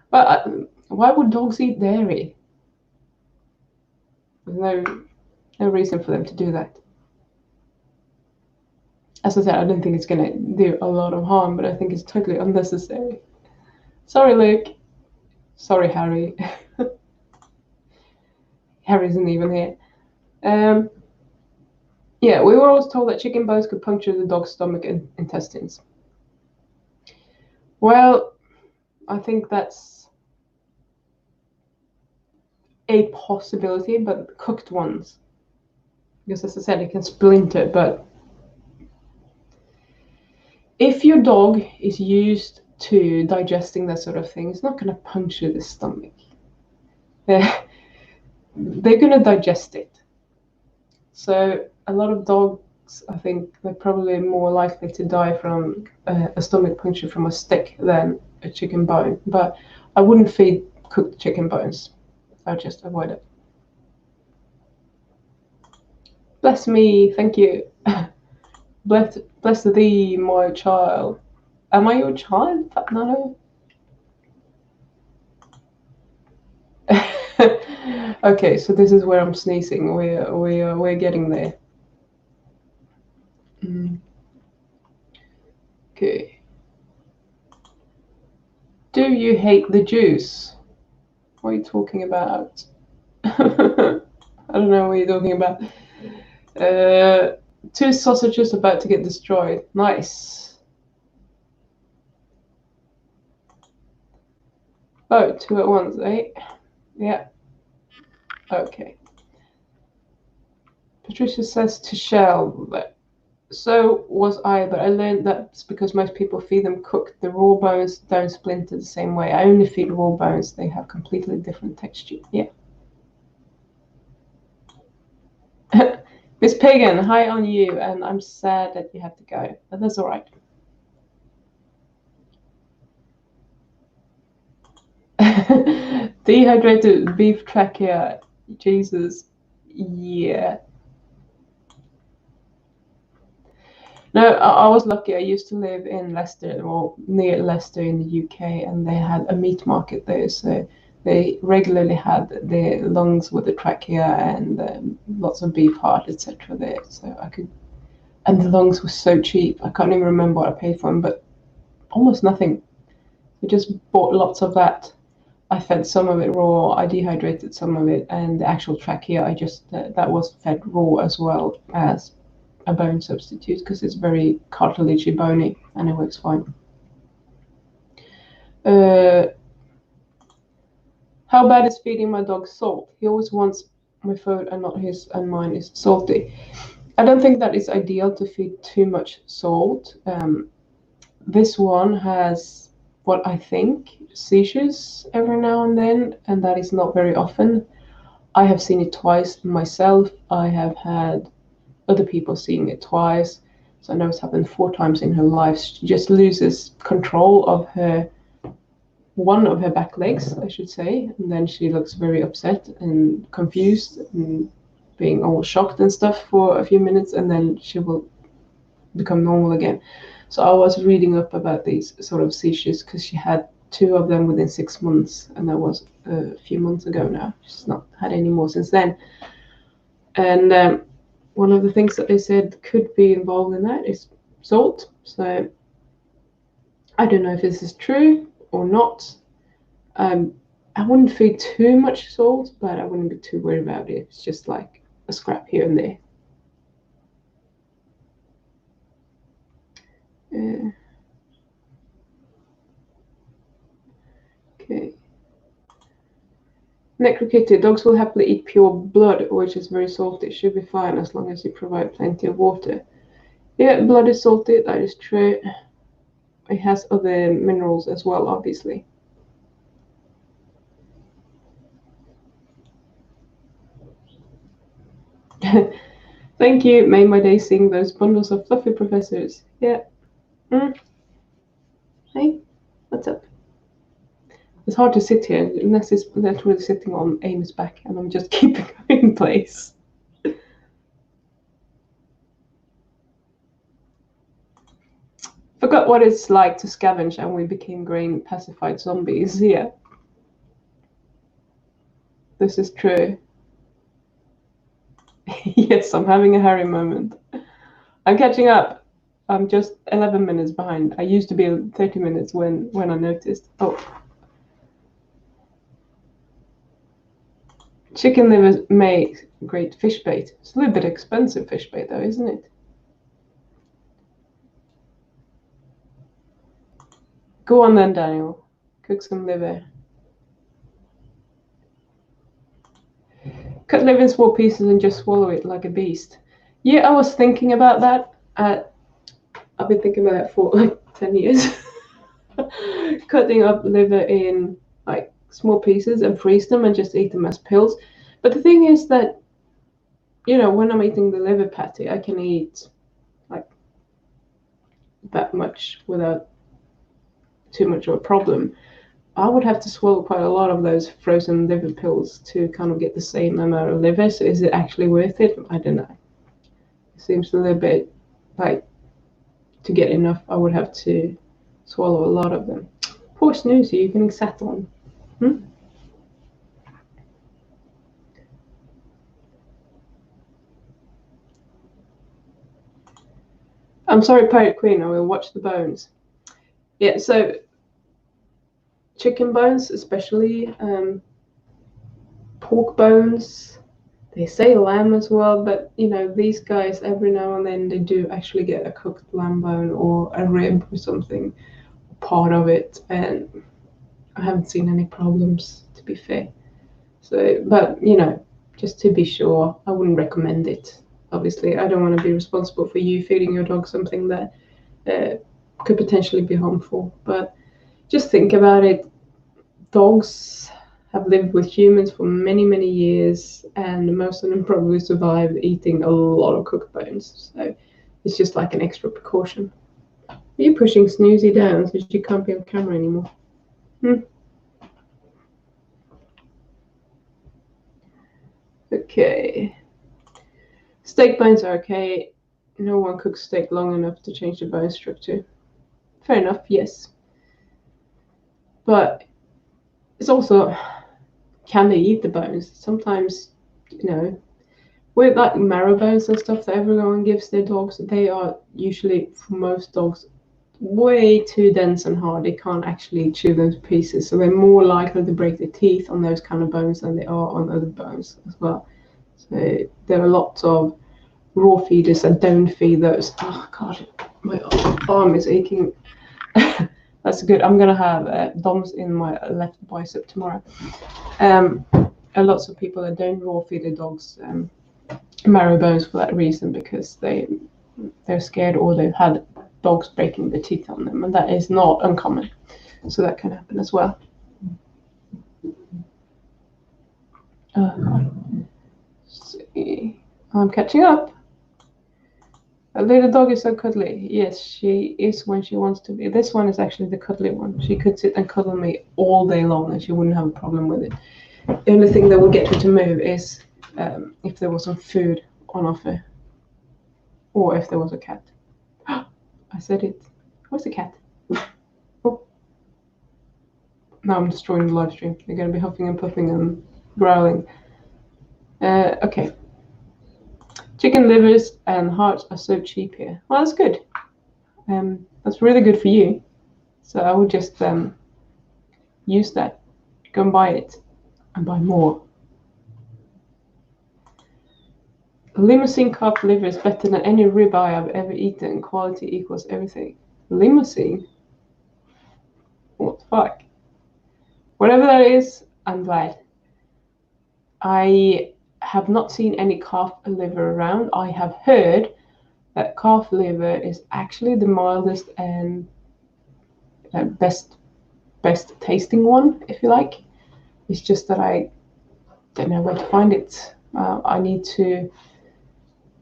But why would dogs eat dairy? There's no reason for them to do that. As I said, I don't think it's going to do a lot of harm, but I think it's totally unnecessary. Sorry, Luke. Sorry, Harry. Harry isn't even here. Yeah, we were always told that chicken bones could puncture the dog's stomach and intestines. Well, I think that's a possibility, but cooked ones. Because as I said, it can splinter, but if your dog is used to digesting that sort of thing, it's not going to puncture the stomach. They're going to digest it. So a lot of dogs, I think, they're probably more likely to die from a stomach puncture from a stick than a chicken bone. But I wouldn't feed cooked chicken bones. I'd just avoid it. Bless me, thank you. Bless thee, my child. Am I your child? No. Okay, so this is where I'm sneezing. We're getting there. Okay. Do you hate the juice? What are you talking about? I don't know what you're talking about. 2 sausages about to get destroyed. Nice. Oh, 2 at once, eh? Yeah. Okay. Patricia says to Shell, so was I, but I learned that's because most people feed them cooked. The raw bones don't splinter the same way. I only feed raw bones. They have completely different texture. Yeah. Miss Pagan, hi on you, and I'm sad that you have to go, but that's all right. Dehydrated beef trachea. Jesus. Yeah. No, I was lucky. I used to live in Leicester, or near Leicester in the UK, and they had a meat market there. So they regularly had the lungs with the trachea and lots of beef heart, etc. there. So I could, and the lungs were so cheap. I can't even remember what I paid for them, but almost nothing. We just bought lots of that. I fed some of it raw. I dehydrated some of it, and the actual trachea, I just that was fed raw as well as a bone substitute because it's very cartilagey, bony, and it works fine. How bad is feeding my dog salt? He always wants my food and not his, and mine is salty. I don't think that it's ideal to feed too much salt. This one has what I think seizures every now and then, and that is not very often. I have seen it twice myself. I have had other people seeing it twice. So I know it's happened 4 times in her life. She just loses control of one of her back legs, I should say. And then she looks very upset and confused and being all shocked and stuff for a few minutes. And then she will become normal again. So I was reading up about these sort of seizures because she had 2 of them within 6 months, and that was a few months ago now. She's not had any more since then. And one of the things that they said could be involved in that is salt. So I don't know if this is true or not. I wouldn't feed too much salt, but I wouldn't be too worried about it. It's just like a scrap here and there. Okay. Necrokitty, dogs will happily eat pure blood, which is very salty. It should be fine as long as you provide plenty of water. Yeah, blood is salty, that is true. It has other minerals as well, obviously. Thank you, made my day seeing those bundles of fluffy professors. Yeah. Hey, what's up? It's hard to sit here unless it's literally sitting on Amy's back and I'm just keeping her in place. Forgot what it's like to scavenge and we became grain pacified zombies. Yeah. This is true. Yes, I'm having a Harry moment. I'm catching up. I'm just 11 minutes behind. I used to be 30 minutes when I noticed. Oh. Chicken liver makes great fish bait. It's a little bit expensive fish bait though, isn't it? Go on then, Daniel. Cook some liver. Cut liver in small pieces and just swallow it like a beast. Yeah, I was thinking about that. I've been thinking about it for like 10 years. Cutting up liver in like small pieces and freeze them and just eat them as pills. But the thing is that, when I'm eating the liver patty, I can eat like that much without too much of a problem. I would have to swallow quite a lot of those frozen liver pills to kind of get the same amount of liver. So is it actually worth it? I don't know. It seems a little bit like to get enough, I would have to swallow a lot of them. Poor Snoozy, you're getting sat on. I'm sorry, Pirate Queen, I will watch the bones. Yeah, so chicken bones, especially pork bones. They say lamb as well, but these guys every now and then they do actually get a cooked lamb bone or a rib or something, part of it, and I haven't seen any problems, to be fair. So, but just to be sure, I wouldn't recommend it. Obviously, I don't want to be responsible for you feeding your dog something that could potentially be harmful. But just think about it. Dogs have lived with humans for many, many years, and most of them probably survived eating a lot of cooked bones. So it's just like an extra precaution. Are you pushing Snoozy down so she can't be on camera anymore? Okay. Steak bones are okay. No one cooks steak long enough to change the bone structure. Fair enough, yes. But it's also, can they eat the bones? Sometimes, with like marrow bones and stuff that everyone gives their dogs, they are usually, for most dogs, way too dense and hard. They can't actually chew those pieces. So they're more likely to break their teeth on those kind of bones than they are on other bones as well. So there are lots of raw feeders that don't feed those. Oh God, my arm is aching. That's good. I'm gonna have DOMs in my left bicep tomorrow. Lots of people that don't raw feed their dogs marrow bones for that reason, because they're scared or they've had dogs breaking the teeth on them, and that is not uncommon. So that can happen as well. Oh God. See. I'm catching up. A little dog is so cuddly. Yes, she is when she wants to be. This one is actually the cuddly one. She could sit and cuddle me all day long and she wouldn't have a problem with it. The only thing that would get her to move is if there was some food on offer, or if there was a cat. I said it. Where's the cat? Oh. Now I'm destroying the live stream. They're going to be huffing and puffing and growling. Okay. Chicken livers and hearts are so cheap here. Well, that's good. That's really good for you. So I would just use that. Go and buy it. And buy more. Limousine calf liver is better than any ribeye I've ever eaten. Quality equals everything. Limousine? What the fuck? Whatever that is, I'm glad. I have not seen any calf liver around. I have heard that calf liver is actually the mildest and best tasting one, if you like. It's just that I don't know where to find it. I need to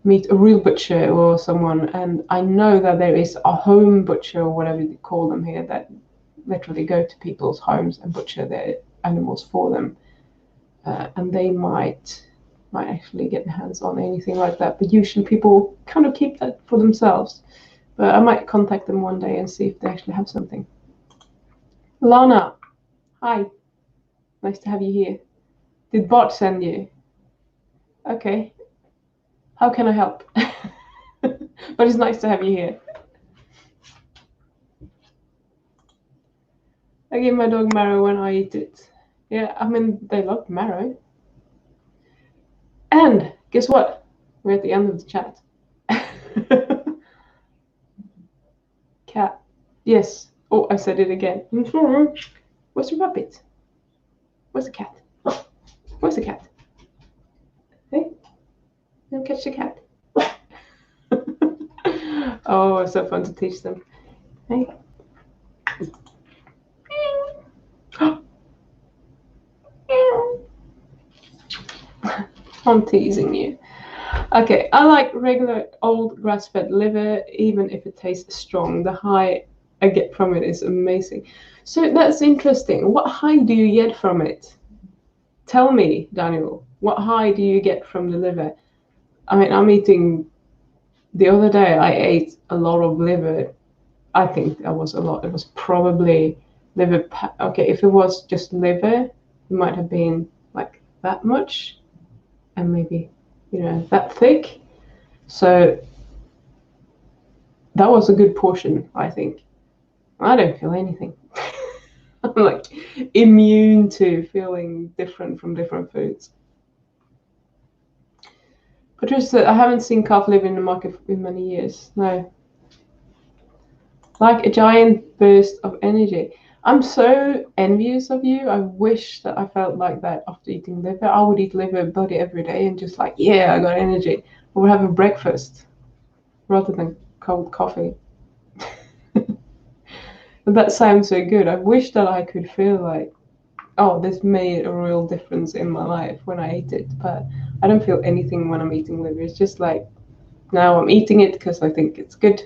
meet a real butcher or someone, and I know that there is a home butcher or whatever you call them here that literally go to people's homes and butcher their animals for them, and they might actually get their hands on anything like that, but usually people kind of keep that for themselves. But I might contact them one day and see if they actually have something. Lana, hi, nice to have you here. Did Bart send you? Okay, how can I help? But it's nice to have you here. I give my dog marrow when I eat it. Yeah, I mean, they love marrow. And guess what? We're at the end of the chat. Cat. Yes. Oh, I said it again. Where's the rabbit? Where's the cat? Where's the cat? Hey? Don't catch the cat. Oh, it's so fun to teach them. Hey. I'm teasing you. Okay, I like regular old grass-fed liver, even if it tastes strong. The high I get from it is amazing. So that's interesting. What high do you get from it? Tell me, Daniel, what high do you get from the liver? I mean, I'm eating, the other day I ate a lot of liver. I think that was a lot. It was probably liver. Okay, if it was just liver, it might have been like that much, and maybe, that thick. So that was a good portion, I think. I don't feel anything. I'm like immune to feeling different from different foods. Patricia, I haven't seen calf liver in the market in many years. No. Like a giant burst of energy. I'm so envious of you. I wish that I felt like that after eating liver. I would eat liver bloody every day and just like, yeah, I got energy. I would have a breakfast rather than cold coffee. That sounds so good. I wish that I could feel like, oh, this made a real difference in my life when I ate it. But I don't feel anything when I'm eating liver. It's just like, now I'm eating it because I think it's good.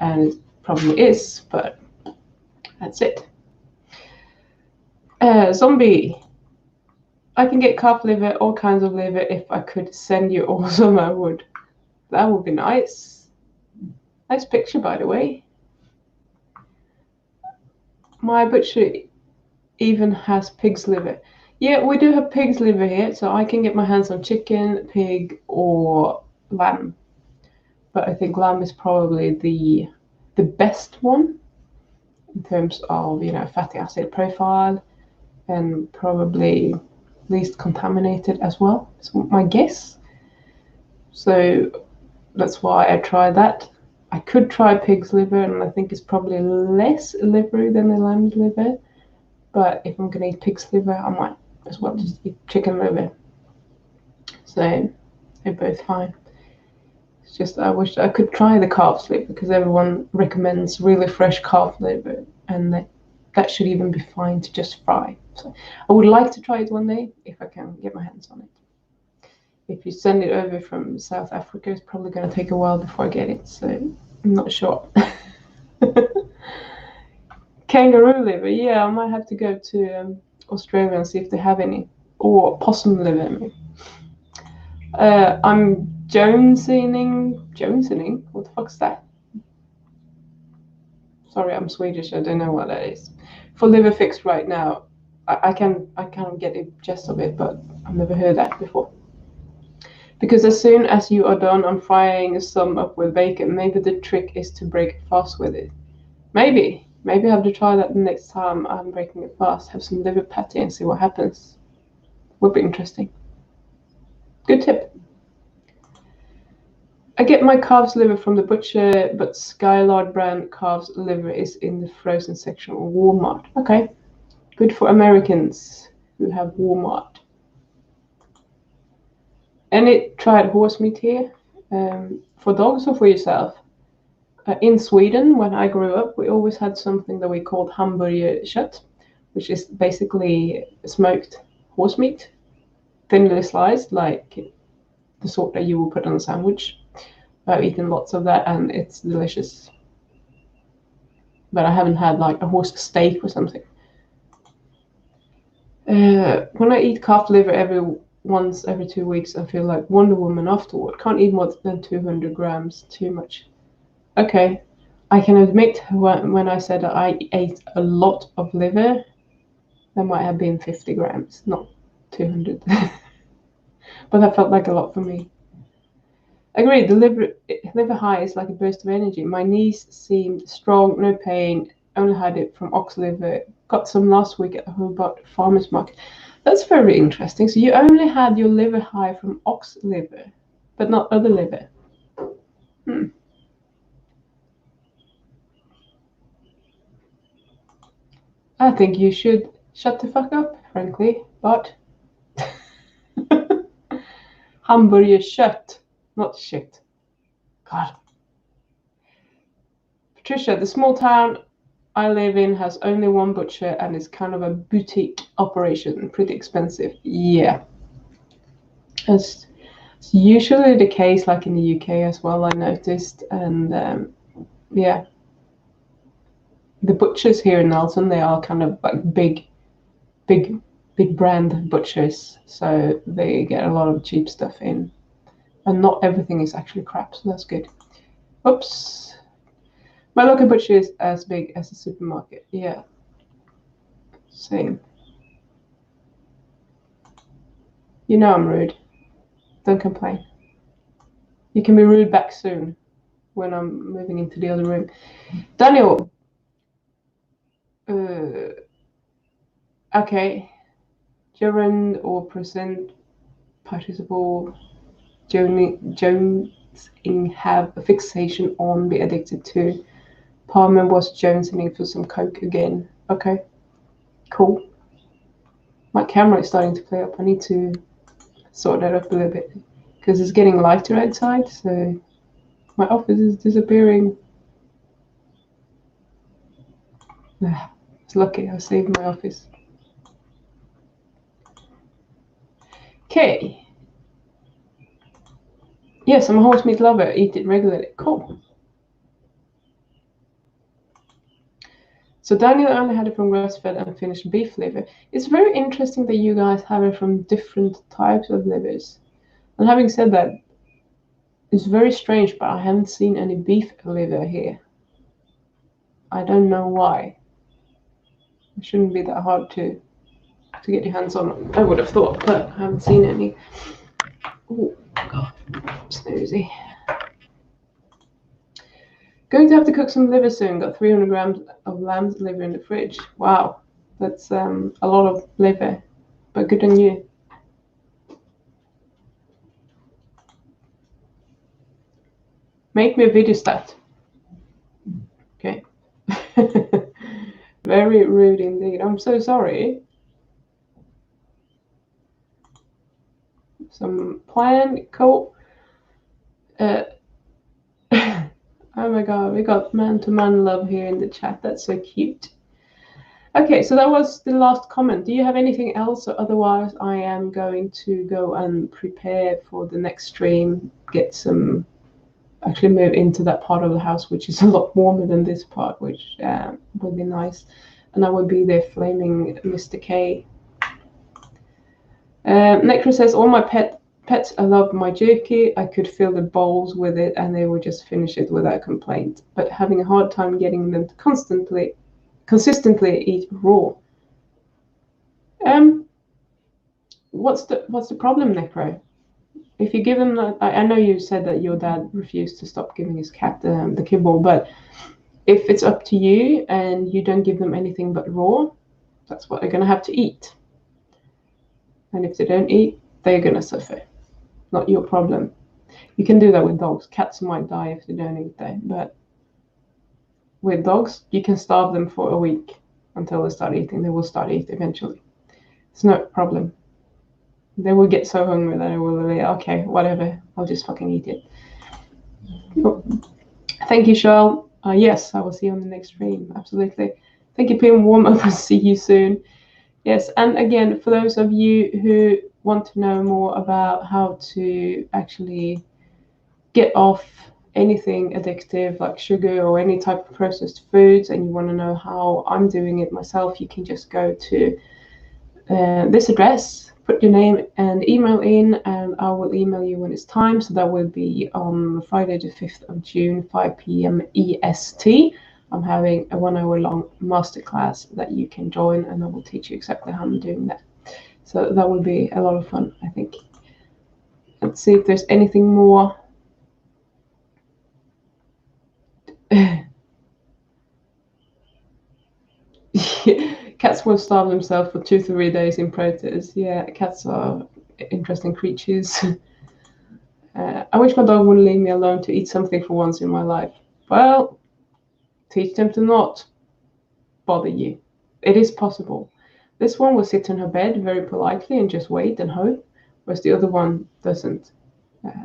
And it probably is, but that's it. Zombie. I can get calf liver, all kinds of liver. If I could send you all some, I would. That would be nice. Nice picture, by the way. My butcher even has pig's liver. Yeah, we do have pig's liver here, so I can get my hands on chicken, pig, or lamb. But I think lamb is probably the best one in terms of, fatty acid profile, and probably least contaminated as well. Is my guess. So that's why I tried that. I could try pig's liver, and I think it's probably less livery than the lamb's liver. But if I'm gonna eat pig's liver, I might as well just eat chicken liver. So they're both fine. It's just I wish I could try the calf's liver because everyone recommends really fresh calf liver, and that should even be fine to just fry. So I would like to try it one day if I can get my hands on it. If you send it over from South Africa, it's probably going to take a while before I get it, so I'm not sure. Kangaroo liver, yeah, I might have to go to Australia and see if they have any. Or possum liver, maybe. I'm Jonesoning? What the fuck's that? Sorry, I'm Swedish. I don't know what that is. For liver fix right now, I can get a gist of it, but I've never heard that before. Because as soon as you are done, I'm frying some up with bacon. Maybe the trick is to break fast with it. Maybe I have to try that the next time I'm breaking it fast. Have some liver patty and see what happens. Would be interesting. Good tip. I get my calf's liver from the butcher, but Skylard brand calf's liver is in the frozen section of Walmart. Okay, good for Americans who have Walmart. Any tried horse meat here? For dogs or for yourself? In Sweden, when I grew up, we always had something that we called Hamburgerkött, which is basically smoked horse meat, thinly sliced, like the sort that you will put on a sandwich. I've eaten lots of that, and it's delicious. But I haven't had like a horse steak or something. When I eat calf liver once every 2 weeks, I feel like Wonder Woman afterward. Can't eat more than 200 grams, too much. Okay, I can admit when I said that I ate a lot of liver, that might have been 50 grams, not 200. But that felt like a lot for me. Agreed, the liver high is like a burst of energy. My knees seemed strong, no pain, only had it from ox liver. Got some last week at the Hobart Farmers Market. That's very interesting. So you only had your liver high from ox liver, but not other liver. I think you should shut the fuck up, frankly, but Hamburgerkött, not shit. God. Patricia, the small town I live in has only one butcher and it's kind of a boutique operation, pretty expensive. Yeah. It's usually the case, like in the UK as well, I noticed. And yeah. The butchers here in Nelson, they are kind of like big brand butchers, so they get a lot of cheap stuff in, and not everything is actually crap, so that's good. Oops, my local butcher is as big as a supermarket. Yeah, same. You know I'm rude. Don't complain. You can be rude back soon when I'm moving into the other room. Daniel. Okay. Gerund or present participle. Jonesing have a fixation on, be addicted to. Palmer was jonesing for some coke again. Okay, cool. My camera is starting to play up. I need to sort that up a little bit because it's getting lighter outside, so my office is disappearing. It's lucky I saved my office. Okay. Yes, I'm a horse meat lover. Eat it regularly. Cool. So Daniel only had it from grass-fed and finished beef liver. It's very interesting that you guys have it from different types of livers. And having said that, it's very strange, but I haven't seen any beef liver here. I don't know why. It shouldn't be that hard to get your hands on. I would have thought, but I haven't seen any. Oh God, snoozy. Going to have to cook some liver soon. Got 300 grams of lamb's liver in the fridge. Wow, that's a lot of liver, but good on you. Make me a video stat. Okay. Very rude indeed. I'm so sorry. Some plan, cool. Oh my God, we got man-to-man love here in the chat. That's so cute. Okay, so that was the last comment. Do you have anything else? Or otherwise, I am going to go and prepare for the next stream. Actually move into that part of the house, which is a lot warmer than this part, which would be nice. And I will be there flaming Mr. K. Necro says, all my pet Pets, I love my jerky. I could fill the bowls with it and they would just finish it without complaint. But having a hard time getting them to consistently eat raw. What's the problem, Necro? If you give them I know you said that your dad refused to stop giving his cat the kibble, but if it's up to you and you don't give them anything but raw, that's what they're going to have to eat. And if they don't eat, they're going to suffer. Not your problem. You can do that with dogs. Cats might die if they don't eat though, but with dogs, you can starve them for a week until they start eating. They will start eating eventually. It's no problem. They will get so hungry that they will be, okay, whatever, I'll just fucking eat it. Oh. Thank you, Cheryl. Yes, I will see you on the next stream. Absolutely. Thank you, Pim. Warm up. I'll see you soon. Yes, and again, for those of you who want to know more about how to actually get off anything addictive like sugar or any type of processed foods, and you want to know how I'm doing it myself, you can just go to this address, put your name and email in, and I will email you when it's time. So that will be on Friday the 5th of June, 5 p.m. EST. I'm having a 1 hour long masterclass that you can join, and I will teach you exactly how I'm doing that. So that will be a lot of fun, I think. Let's see if there's anything more. Cats will starve themselves for 2 to 3 days in protest. Yeah, cats are interesting creatures. I wish my dog wouldn't leave me alone to eat something for once in my life. Well, teach them to not bother you. It is possible. This one will sit in her bed very politely and just wait and hope, whereas the other one doesn't.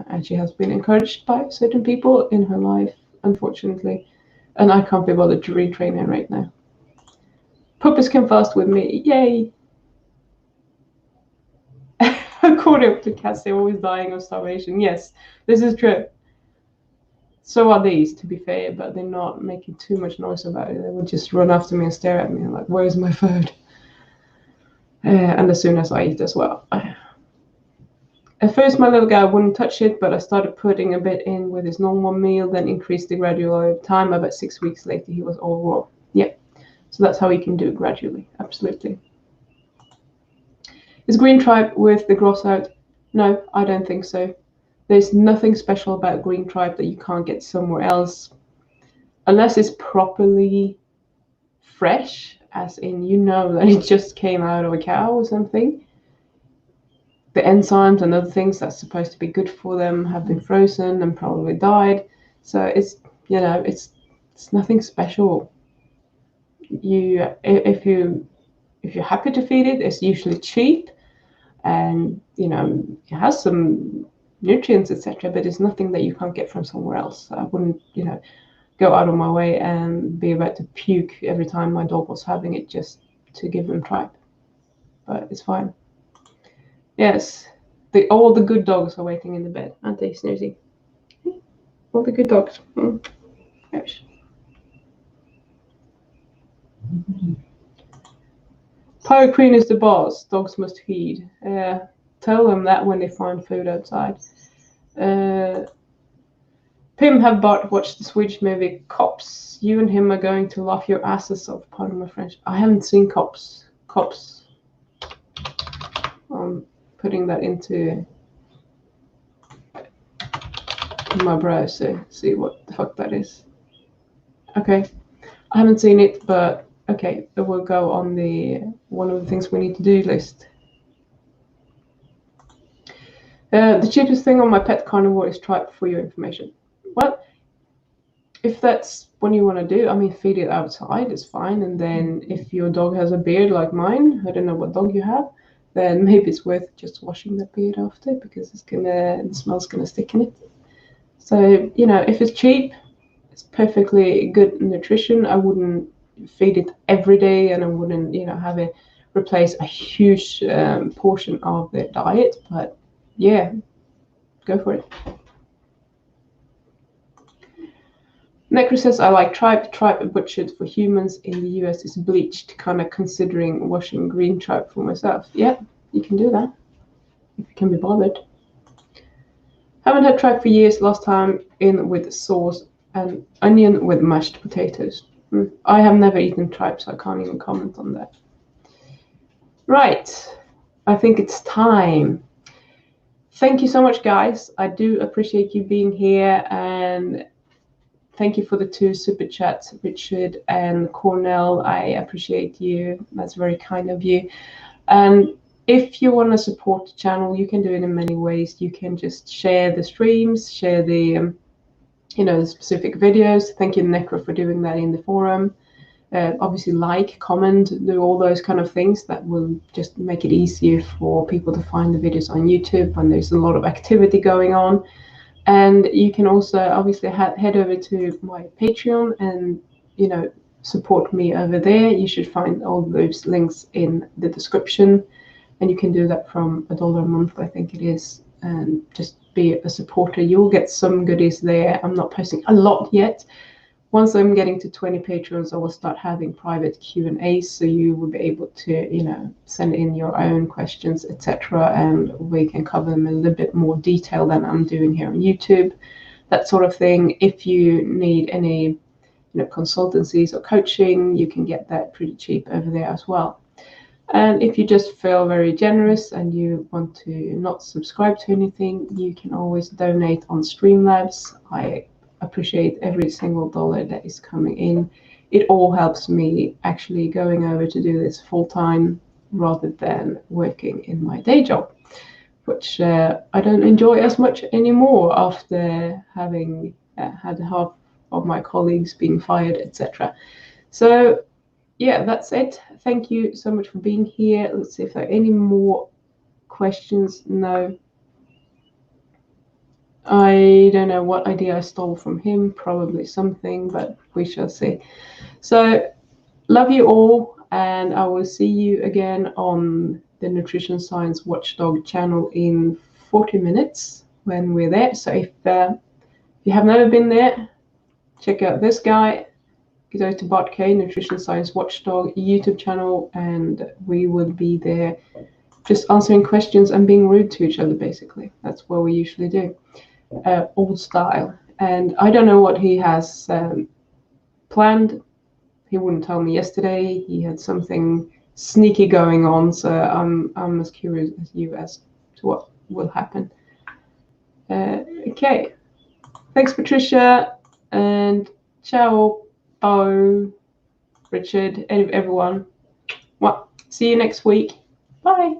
And she has been encouraged by certain people in her life, unfortunately. And I can't be bothered to retrain her right now. Puppies can fast with me. Yay! According to cats, they're always dying of starvation. Yes, this is true. So are these, to be fair, but they're not making too much noise about it. They would just run after me and stare at me like, where's my food? And as soon as I eat as well. At first, my little guy wouldn't touch it, but I started putting a bit in with his normal meal, then increased it gradually over time. About 6 weeks later, he was all raw. Yeah, so that's how you can do it gradually. Absolutely. Is green tripe worth the gross out? No, I don't think so. There's nothing special about green tripe that you can't get somewhere else. Unless it's properly fresh, as in you know that it just came out of a cow or something. The enzymes and other things that's supposed to be good for them have been frozen and probably died. So it's, you know, it's nothing special. If you're happy to feed it, it's usually cheap, and you know it has some nutrients, etc. But it's nothing that you can't get from somewhere else. I wouldn't, you know, go out of my way and be about to puke every time my dog was having it just to give them tripe. But it's fine. Yes, all the good dogs are waiting in the bed, aren't they, Snoozy? All the good dogs. Yes. Pirate Queen is the boss. Dogs must feed. Tell them that when they find food outside. Pim have Bart watched the Swedish movie Cops. You and him are going to laugh your asses off. Pardon my French. I haven't seen Cops. Cops. Putting that into my browser. See what the fuck that is. Okay. I haven't seen it, but okay, it will go on the one of the things we need to do list. The cheapest thing on my pet carnivore is tripe, for your information. Well, if that's what you want to do, I mean, feed it outside is fine. And then if your dog has a beard like mine, I don't know what dog you have, then maybe it's worth just washing the beard after, because the smell's gonna stick in it. So, you know, if it's cheap, it's perfectly good nutrition. I wouldn't feed it every day, and I wouldn't, you know, have it replace a huge portion of their diet. But yeah, go for it. Necro says, I like tripe. Tripe butchered for humans in the US is bleached. Kind of considering washing green tripe for myself. Yeah, you can do that if you can be bothered. Haven't had tripe for years. Last time in with sauce and onion with mashed potatoes. I have never eaten tripe, so I can't even comment on that. Right, I think it's time. Thank you so much, guys. I do appreciate you being here, and thank you for the 2 super chats, Richard and Cornell. I appreciate you. That's very kind of you. And if you want to support the channel, you can do it in many ways. You can just share the streams, share the the specific videos. Thank you, Necro, for doing that in the forum. Obviously, like, comment, do all those kind of things that will just make it easier for people to find the videos on YouTube when there's a lot of activity going on. And you can also obviously head over to my Patreon and support me over there. You should find all those links in the description, and you can do that from $1 a month, I think it is, and just be a supporter. You'll get some goodies there. I'm not posting a lot yet. Once I'm getting to 20 patrons, I will start having private Q&As, so you will be able to, send in your own questions, etc., and we can cover them in a little bit more detail than I'm doing here on YouTube, that sort of thing. If you need any, consultancies or coaching, you can get that pretty cheap over there as well. And if you just feel very generous and you want to not subscribe to anything, you can always donate on Streamlabs. I appreciate every single dollar that is coming in. It all helps me actually going over to do this full time rather than working in my day job, which I don't enjoy as much anymore after having had half of my colleagues being fired, etc. So yeah, that's it. Thank you so much for being here. Let's see if there are any more questions. No. I don't know what idea I stole from him, probably something, but we shall see. So, love you all, and I will see you again on the Nutrition Science Watchdog channel in 40 minutes when we're there. So if you have never been there, check out this guy. Go to Bart K, Nutrition Science Watchdog YouTube channel, and we will be there just answering questions and being rude to each other, basically. That's what we usually do. Old style. And I don't know what he has planned. He wouldn't tell me yesterday. He had something sneaky going on, so I'm as curious as you as to what will happen. Okay. Thanks, Patricia, and ciao, Bo, Richard, everyone. Well, see you next week. Bye.